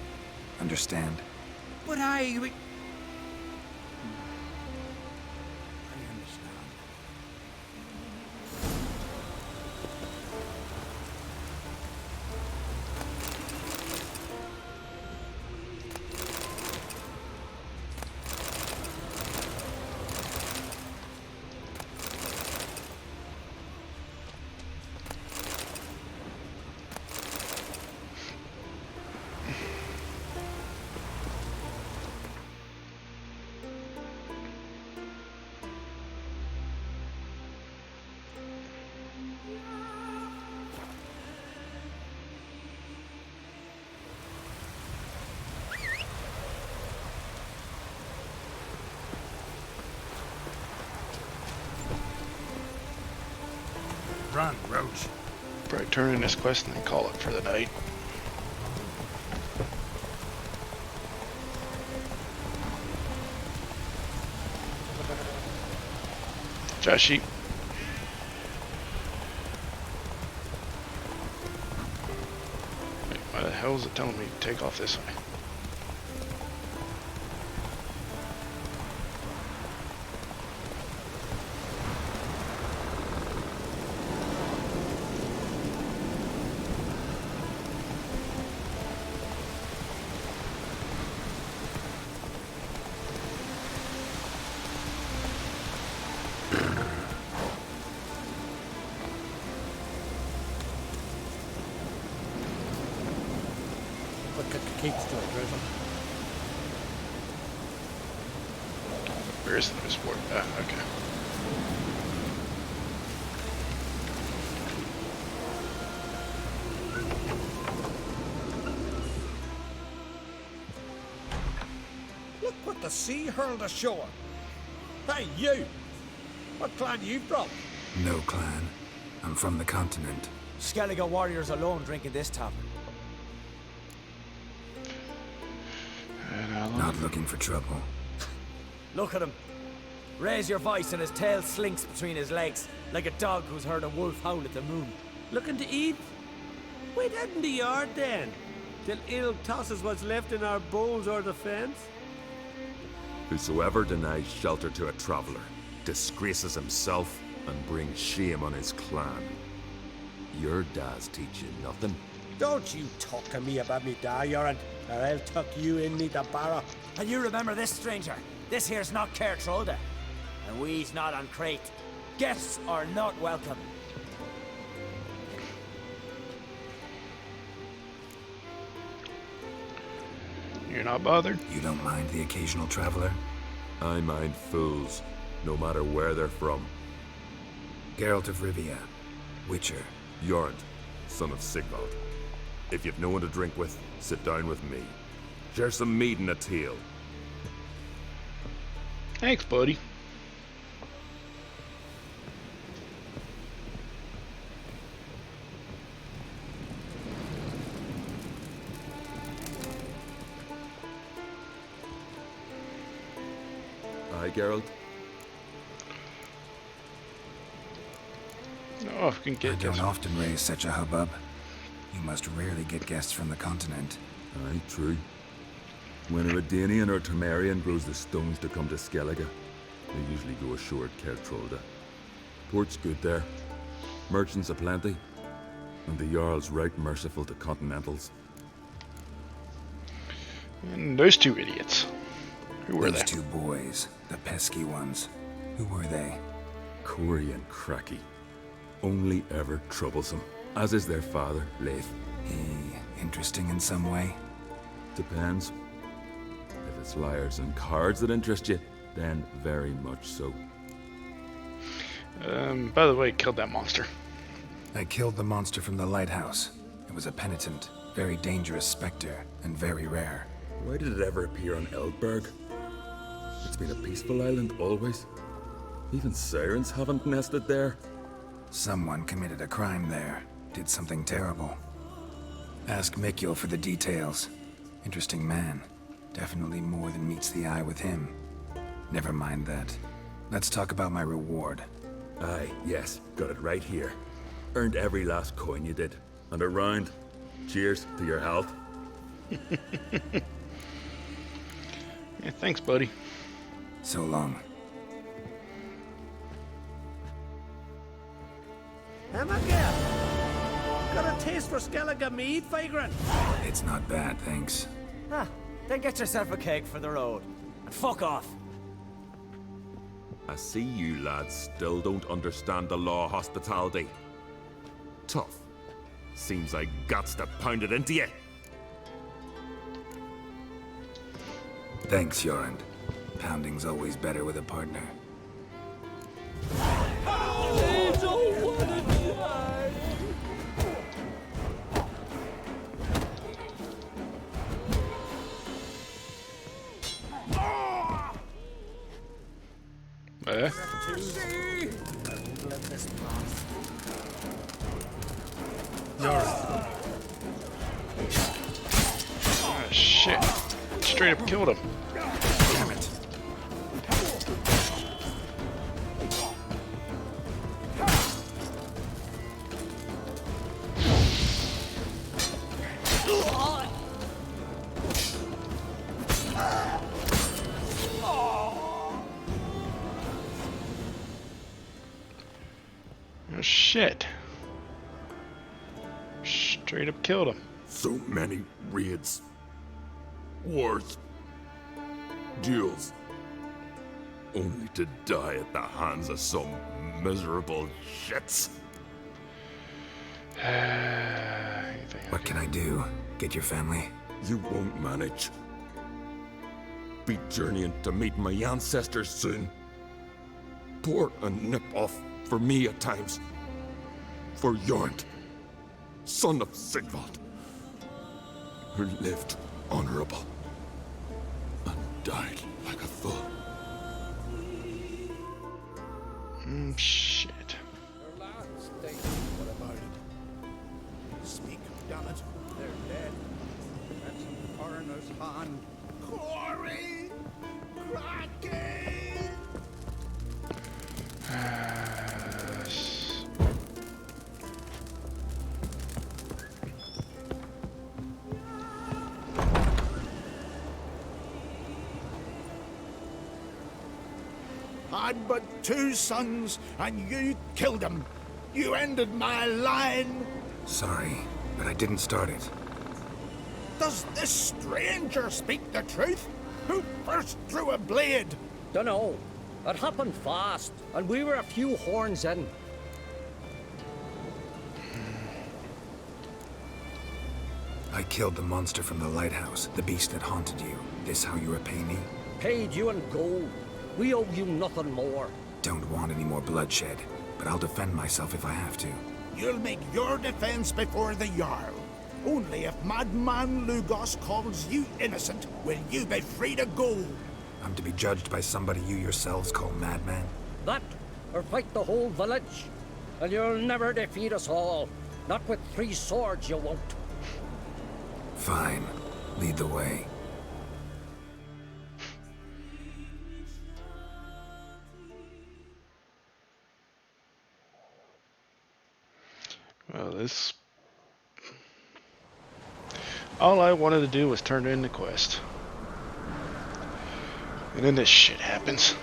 Understand? But I... run, Roach. Probably turn in this quest and then call it for the night. Josh sheep. Wait, why the hell is it telling me to take off this way? Keep straight, Drizzle. Where is the sport? Ah, okay. Look what the sea hurled ashore. Hey, you! What clan you from? No clan. I'm from the continent. Skellige warriors alone drinking this tavern. Not looking for trouble. Look at him. Raise your voice and his tail slinks between his legs, like a dog who's heard a wolf howl at the moon. Looking to eat? Wait out in the yard then, till ill tosses what's left in our bowls or the fence. Whosoever denies shelter to a traveller disgraces himself and brings shame on his clan. Your dads teach you nothing. Don't you talk to me about me da, Yoran, or I'll tuck you in me da barra. And you remember this, stranger. This here's not Cairtrolda. And we's not on Crate. Guests are not welcome. You're not bothered? You don't mind the occasional traveler? I mind fools, no matter where they're from. Geralt of Rivia, Witcher. Jorund, son of Sigvald. If you've no one to drink with, sit down with me. Share some mead and a tale. Thanks, buddy. Aye, Geralt? Oh, if we can get I don't often raise such a hubbub. You must rarely get guests from the continent. Aye, true. When a Redanian or Temerian grows the stones to come to Skellige, they usually go ashore at Cairtrolda. Port's good there. Merchants aplenty. And the Jarl's right merciful to continentals. And those two idiots. Who were Those they? two boys, the pesky ones. Who were they? Corey and Cracky. Only ever troublesome. As is their father, Leif. He interesting in some way? Depends. If it's liars and cards that interest you, then very much so. By the way, killed that monster. I killed the monster from the lighthouse. It was a penitent, very dangerous specter, and very rare. Why did it ever appear on Eldberg? It's been a peaceful island always. Even sirens haven't nested there. Someone committed a crime there. Did something terrible. Ask Mikkel for the details. Interesting man. Definitely more than meets the eye with him. Never mind that. Let's talk about my reward. Aye, yes, got it right here. Earned every last coin you did. And a round. Cheers to your health. Yeah, thanks, buddy. So long. Emma, got a taste for Skellige mead, vagrant? It's not bad, thanks. Ah, then get yourself a cake for the road. And fuck off. I see you lads still don't understand the law of hospitality. Tough. Seems like guts to pound it into you. Thanks, Jorund. Pounding's always better with a partner. They don't want to die. Ah, shit. Straight up killed him. Damn it. Oh, shit. Straight up killed him. So many raids, wars, duels, only to die at the hands of some miserable shits. What can I do? Get your family? You won't manage. Be journeying to meet my ancestors soon. Pour a nip off for me at times. For Jornd, son of Sigvald, who lived honorable and died like a fool. Shit. What about it? Speak, damn it. They're dead. That's some foreigner's hand. Quarry! Kraken! I'd but 2 sons, and you killed them. You ended my line. Sorry, but I didn't start it. Does this stranger speak the truth? Who first drew a blade? Dunno. It happened fast, and we were a few horns in. I killed the monster from the lighthouse, the beast that haunted you. This how you repay me? Paid you in gold. We owe you nothing more. Don't want any more bloodshed, but I'll defend myself if I have to. You'll make your defense before the Jarl. Only if Madman Lugos calls you innocent will you be free to go. I'm to be judged by somebody you yourselves call madman? That, or fight the whole village. And you'll never defeat us all. Not with 3 swords, you won't. Fine. Lead the way. Well, this... all I wanted to do was turn in the quest. And then this shit happens.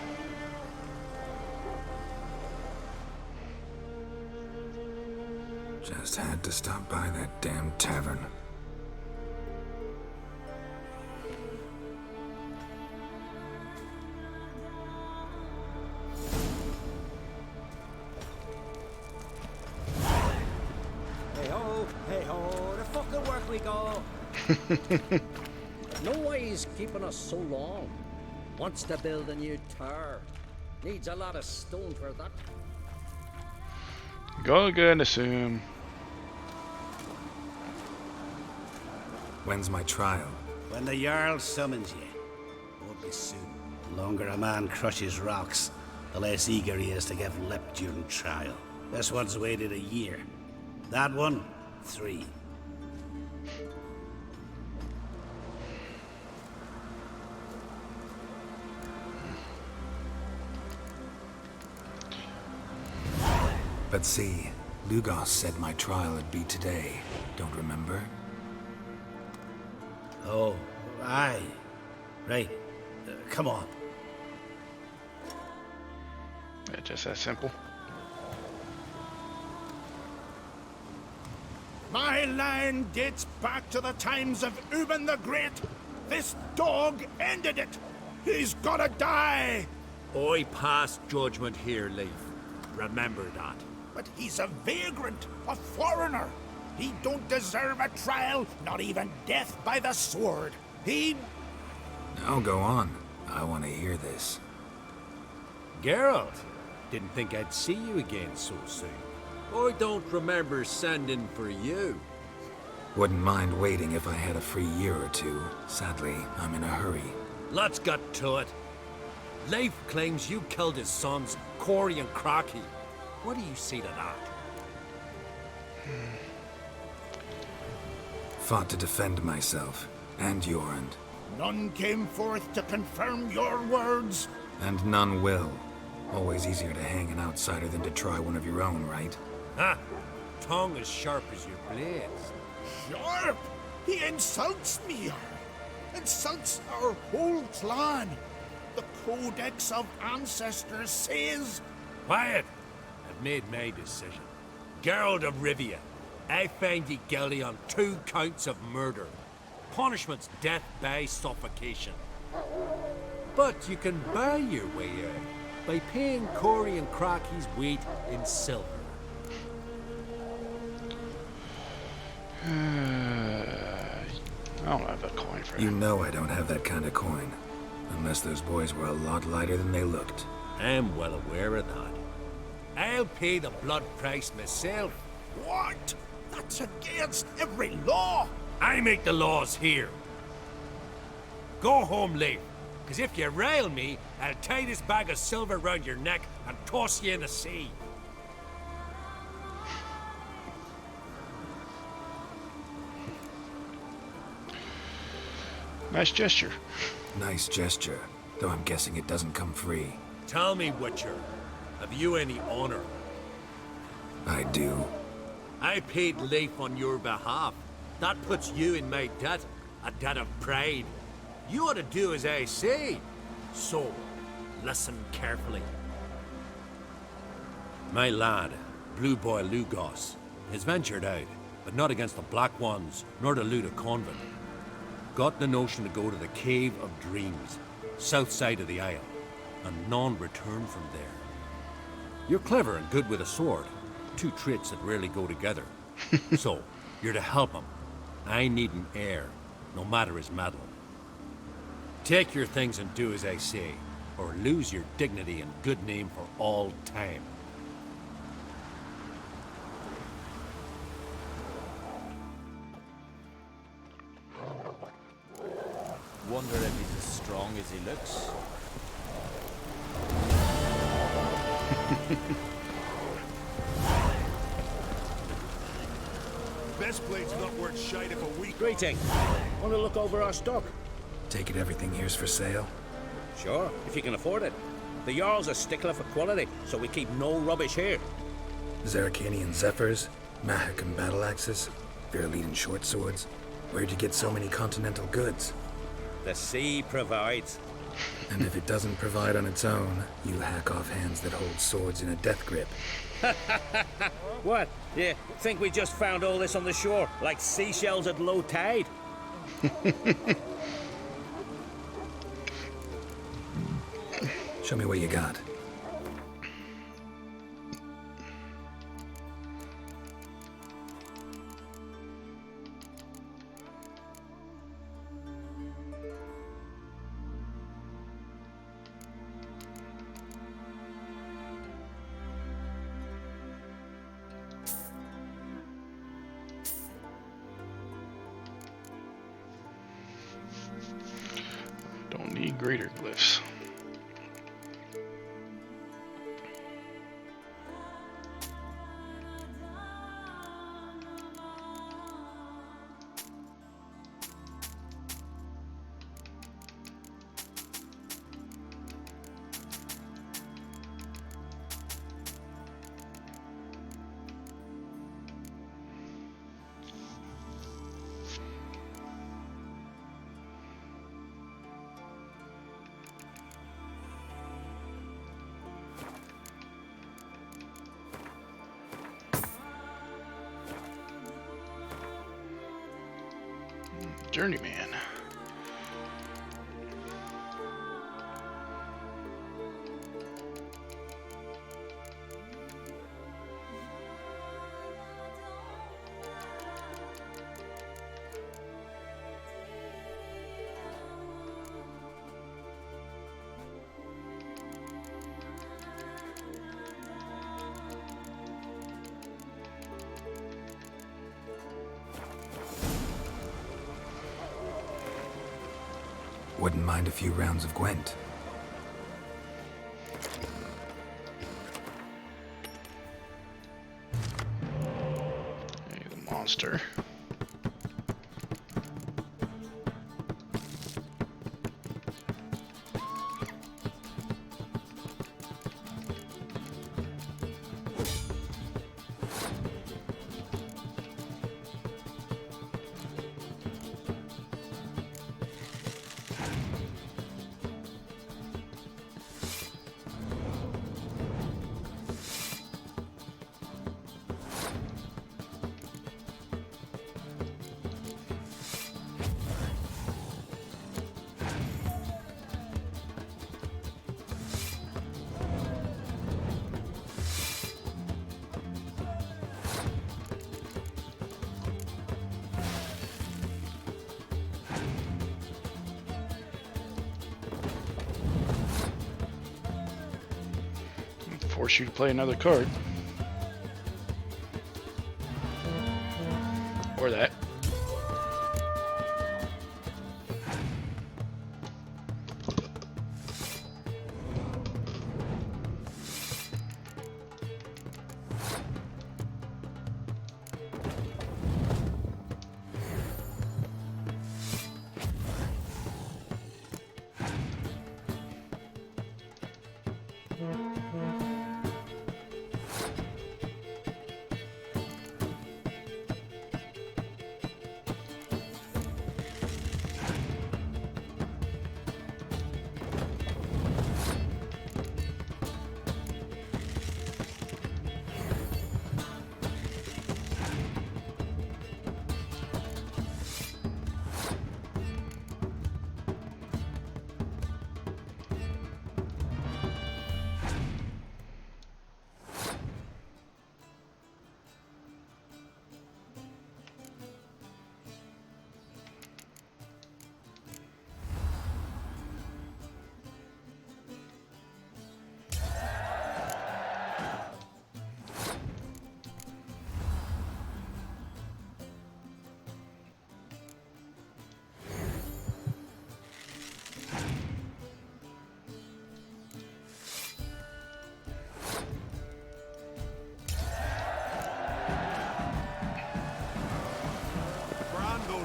Just had to stop by that damn tavern. Hey ho, the fucking work we go. No way he's keeping us so long. Wants to build a new tower. Needs a lot of stone for that. Go and assume. When's my trial? When the Jarl summons you. Won't be soon. The longer a man crushes rocks, the less eager he is to give lip during trial. This one's waited a year. That one, 3. But see, Lugos said my trial would be today. Don't remember? Oh, aye. Right. Come on. Yeah, just that simple. My line dates back to the times of Ubin the Great. This dog ended it. He's gotta die. I pass judgment here, Leif. Remember that. But he's a vagrant, a foreigner. He don't deserve a trial, not even death by the sword. He... Now go on. I want to hear this. Geralt, didn't think I'd see you again so soon. I don't remember sending for you. Wouldn't mind waiting if I had a free year or 2. Sadly, I'm in a hurry. Let's get to it. Leif claims you killed his sons, Corey and Crocky. What do you see to that? fought to defend myself, and Jorund. None came forth to confirm your words. And none will. Always easier to hang an outsider than to try one of your own, right? Ha! Tongue as sharp as your blades. Sharp? He insults me. Insults our whole clan. The Codex of Ancestors says... Quiet! I've made my decision. Geralt of Rivia, I find ye guilty on 2 counts of murder. Punishment's death by suffocation. But you can buy your way out by paying Corey and Crocky's weight in silver. I don't have a coin for You know I don't have that kind of coin. Unless those boys were a lot lighter than they looked. I'm well aware of that. I'll pay the blood price myself. What? That's against every law. I make the laws here. Go home, Leif. Because if you rile me, I'll tie this bag of silver round your neck and toss you in the sea. Nice gesture. Nice gesture, though I'm guessing it doesn't come free. Tell me, Witcher, have you any honor? I do. I paid Leif on your behalf. That puts you in my debt, a debt of pride. You ought to do as I say. So, listen carefully. My lad, Blue Boy Lugos, has ventured out, but not against the Black Ones, nor to loot a convent. Got the notion to go to the Cave of Dreams, south side of the Isle, and none return from there. You're clever and good with a sword, 2 traits that rarely go together. So, you're to help him. I need an heir, no matter his mettle. Take your things and do as I say, or lose your dignity and good name for all time. Wonder if he's as strong as he looks. Best blade's not worth shite if a week. Greeting. Want to look over our stock? Take it everything here's for sale? Sure, if you can afford it. The Jarl's a stickler for quality, so we keep no rubbish here. Zarkanian Zephyrs, Mahakan battle axes, Virlean short swords. Where'd you get so many continental goods? The sea provides. And if it doesn't provide on its own, you hack off hands that hold swords in a death grip. What? Yeah, think we just found all this on the shore, like seashells at low tide? Show me what you got. Don't need greater glyphs. Journeyman. Wouldn't mind a few rounds of Gwent. Hey, the monster. force you to play another card. Or that.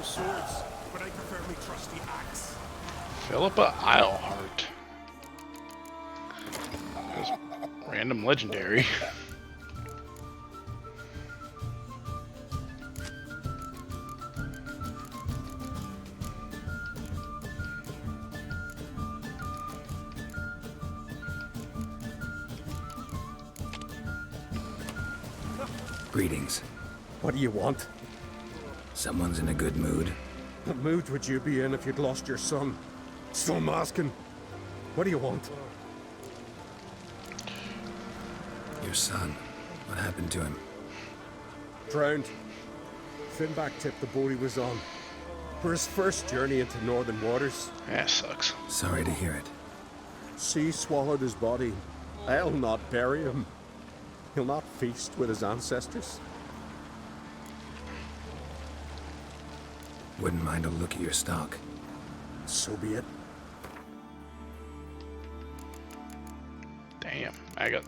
Swords, but I prefer me trusty axe. Philippa Isleheart. Just random legendary. Greetings. What do you want? Someone's in a good mood. What mood would you be in if you'd lost your son? Still masking. What do you want? Your son. What happened to him? Drowned. Finback tipped the boat he was on. For his first journey into northern waters. That sucks. Sorry to hear it. Sea swallowed his body. I'll not bury him. He'll not feast with his ancestors. Wouldn't mind a look at your stock. So be it. Damn, I got...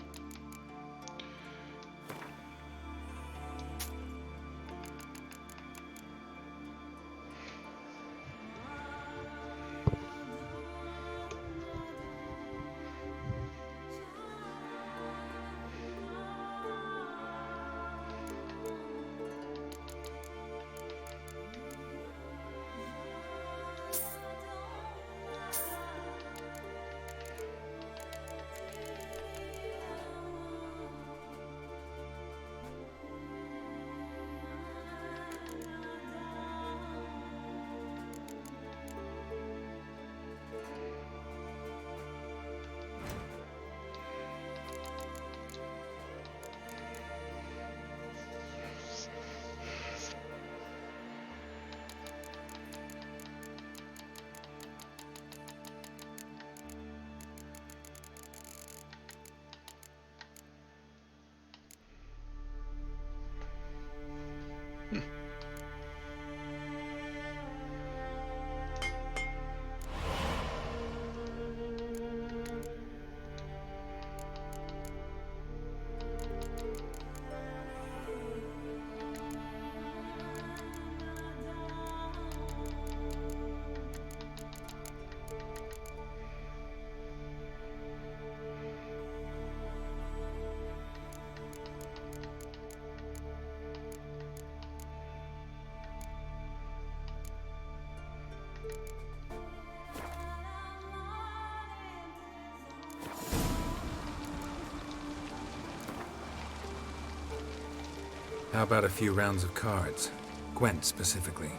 How about a few rounds of cards? Gwent specifically.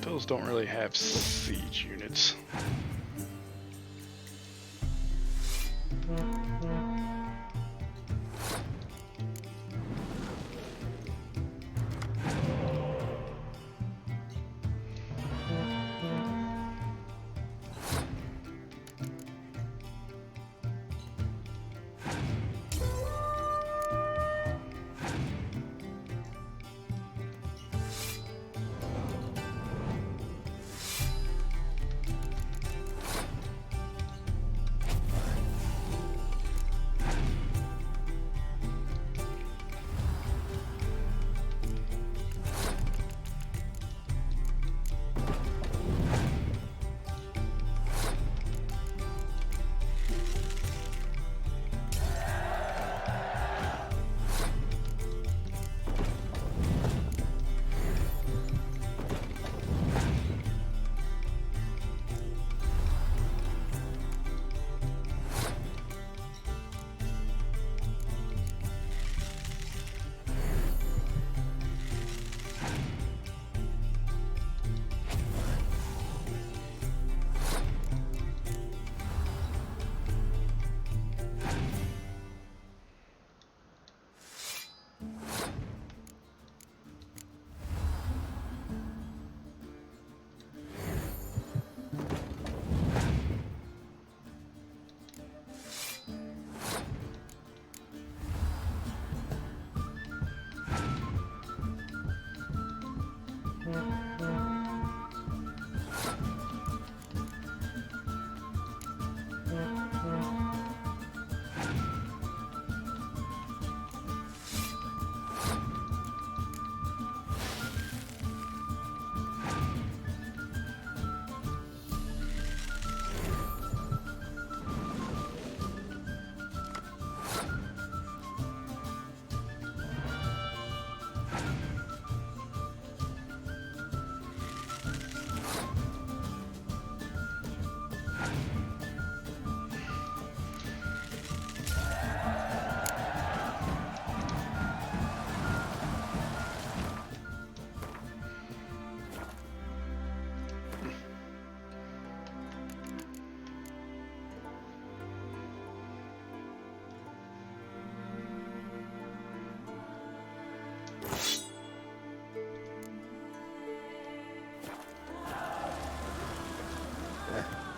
Those don't really have siege units.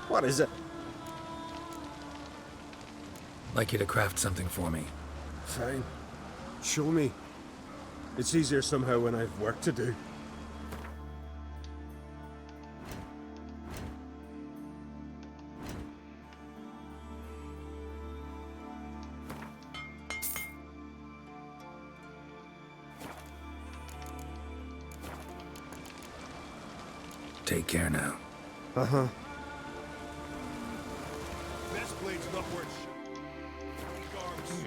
What is it? Like you to craft something for me. Fine. Show me. It's easier somehow when I've work to do. Take care now. Uh-huh.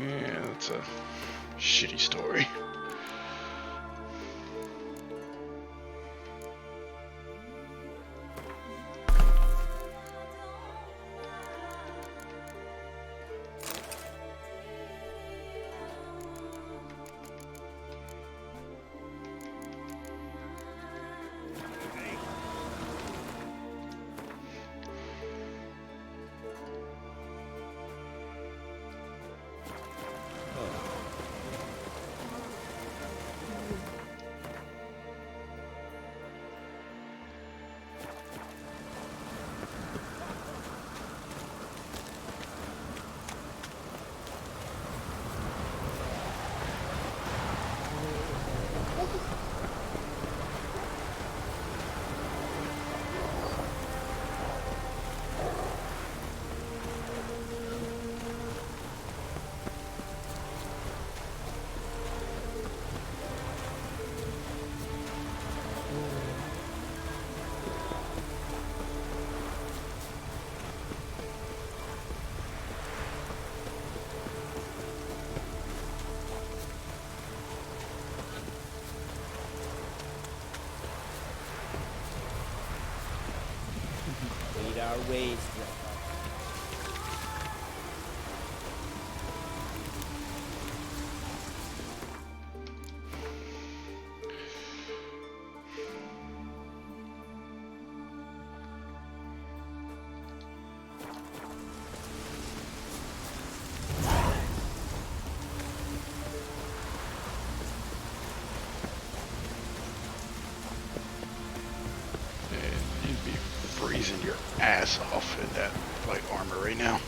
Yeah, that's a shitty story. Our ways, ass off in that light armor right now.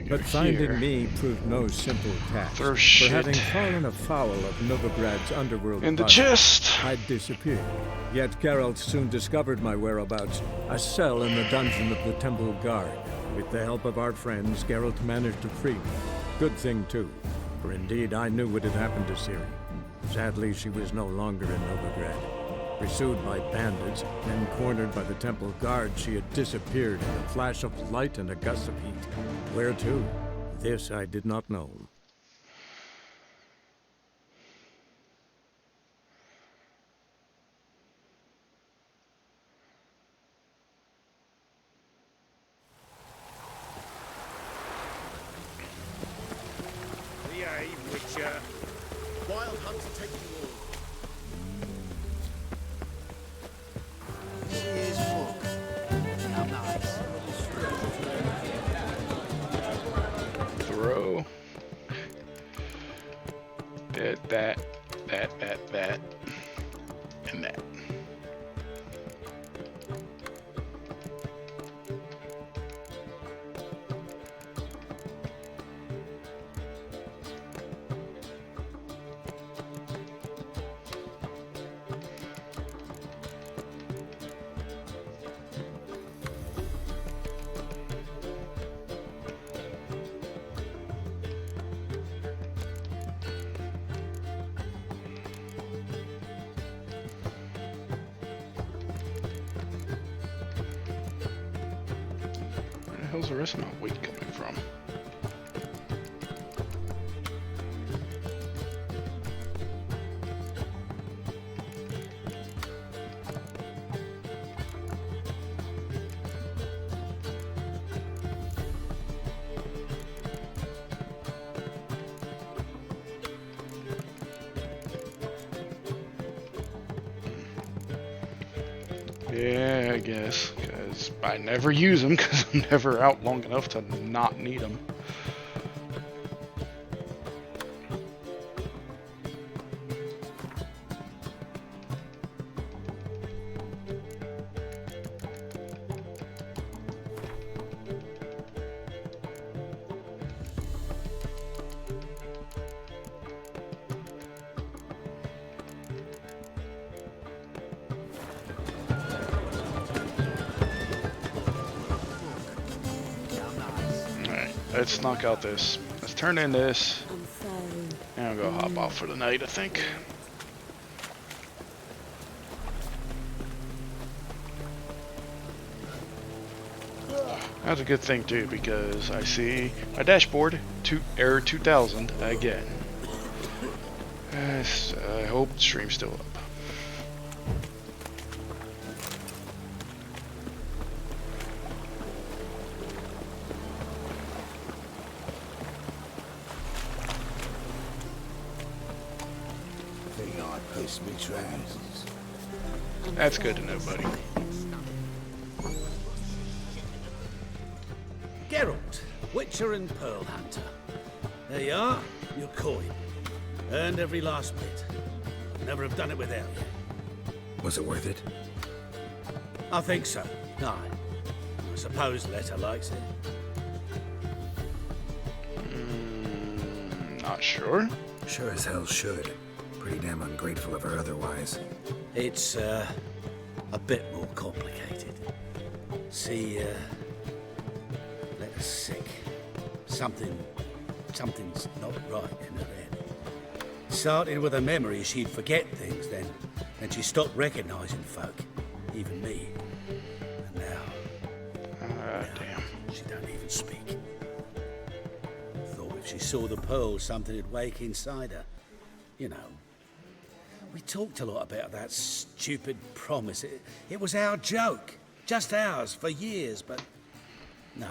But finding me proved no simple task. Throw For shit having fallen afoul of Novigrad's underworld in the body, chest. I'd disappeared. Yet Geralt soon discovered my whereabouts, a cell in the dungeon of the Temple Guard. With the help of our friends, Geralt managed to free me. Good thing, too, for indeed I knew what had happened to Ciri. Sadly, she was no longer in Novigrad. Pursued by bandits, then cornered by the Temple Guard, she had disappeared in a flash of light and a gust of heat. Where to? This I did not know. Yea, Witcher. Wild hunts are taking you all. Here's Hook. How nice. Throw. That, and that. Where the hell's the rest of my weight coming from? Yeah, I guess, because I never use them because I'm never out long enough to not need them. Let's knock out this. Let's turn in this. And I'll go hop off for the night, I think. That's a good thing too, because I see my dashboard, error 2000 again. I hope the stream's still up. That's good to know, buddy. Geralt, Witcher and Pearl Hunter. There you are, your coin. Earned every last bit. Never have done it without you. Was it worth it? I think so. Aye. I suppose Letta likes it. Not sure. Sure as hell should. Pretty damn ungrateful of her otherwise. It's, a bit more complicated. See, Letta's sick. Something Something's not right in her head. Started with a memory, she'd forget things, then she stopped recognising folk, even me. And now, damn. She don't even speak. Thought if she saw the pearl, something would wake inside her. You know, we talked a lot about that stupid promise. It was our joke, just ours for years, but no,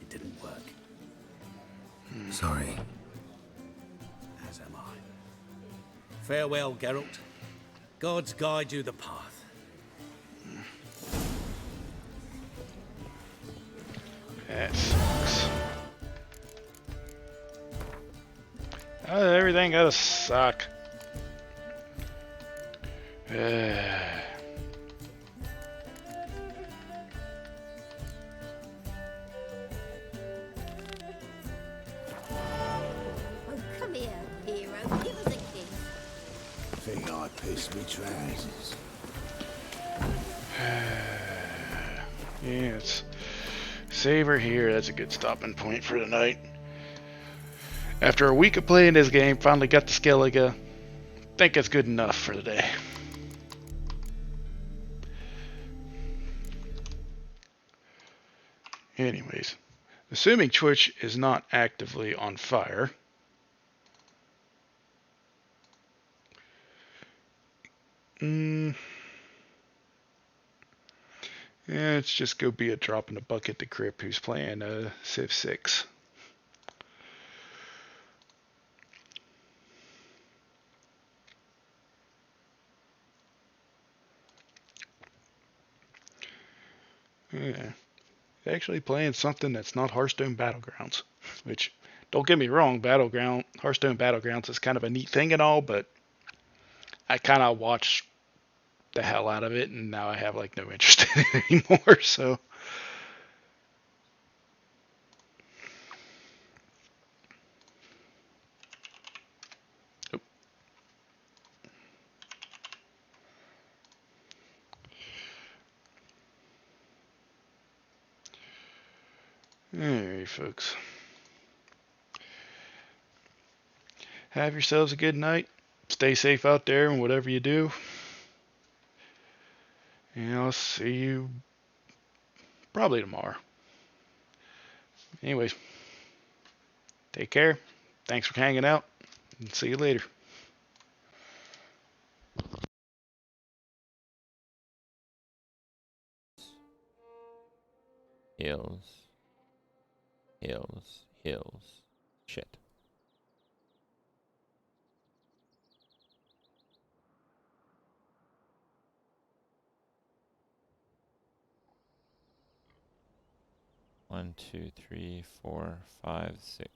it didn't work. Sorry. As am I. Farewell, Geralt. Gods guide you the path. That sucks. Everything gotta suck. Oh, come here, hero. Give us a kiss. Think I pissed me trousers. Yeah, it's save her here. That's a good stopping point for tonight. After a week of playing this game, finally got the Skellige. Think it's good enough for the day. Anyways, assuming Twitch is not actively on fire, yeah, let's just go be a drop in the bucket to Crip, who's playing Civ 6. Yeah, actually playing something that's not Hearthstone Battlegrounds, which, don't get me wrong, Hearthstone Battlegrounds is kind of a neat thing and all, but I kind of watched the hell out of it, and now I have like no interest in it anymore, so. Alright, folks. Have yourselves a good night. Stay safe out there and whatever you do. And I'll see you probably tomorrow. Anyways, take care. Thanks for hanging out. And see you later. Hills. Hills. Hills. Shit. One, two, three, four, five, six.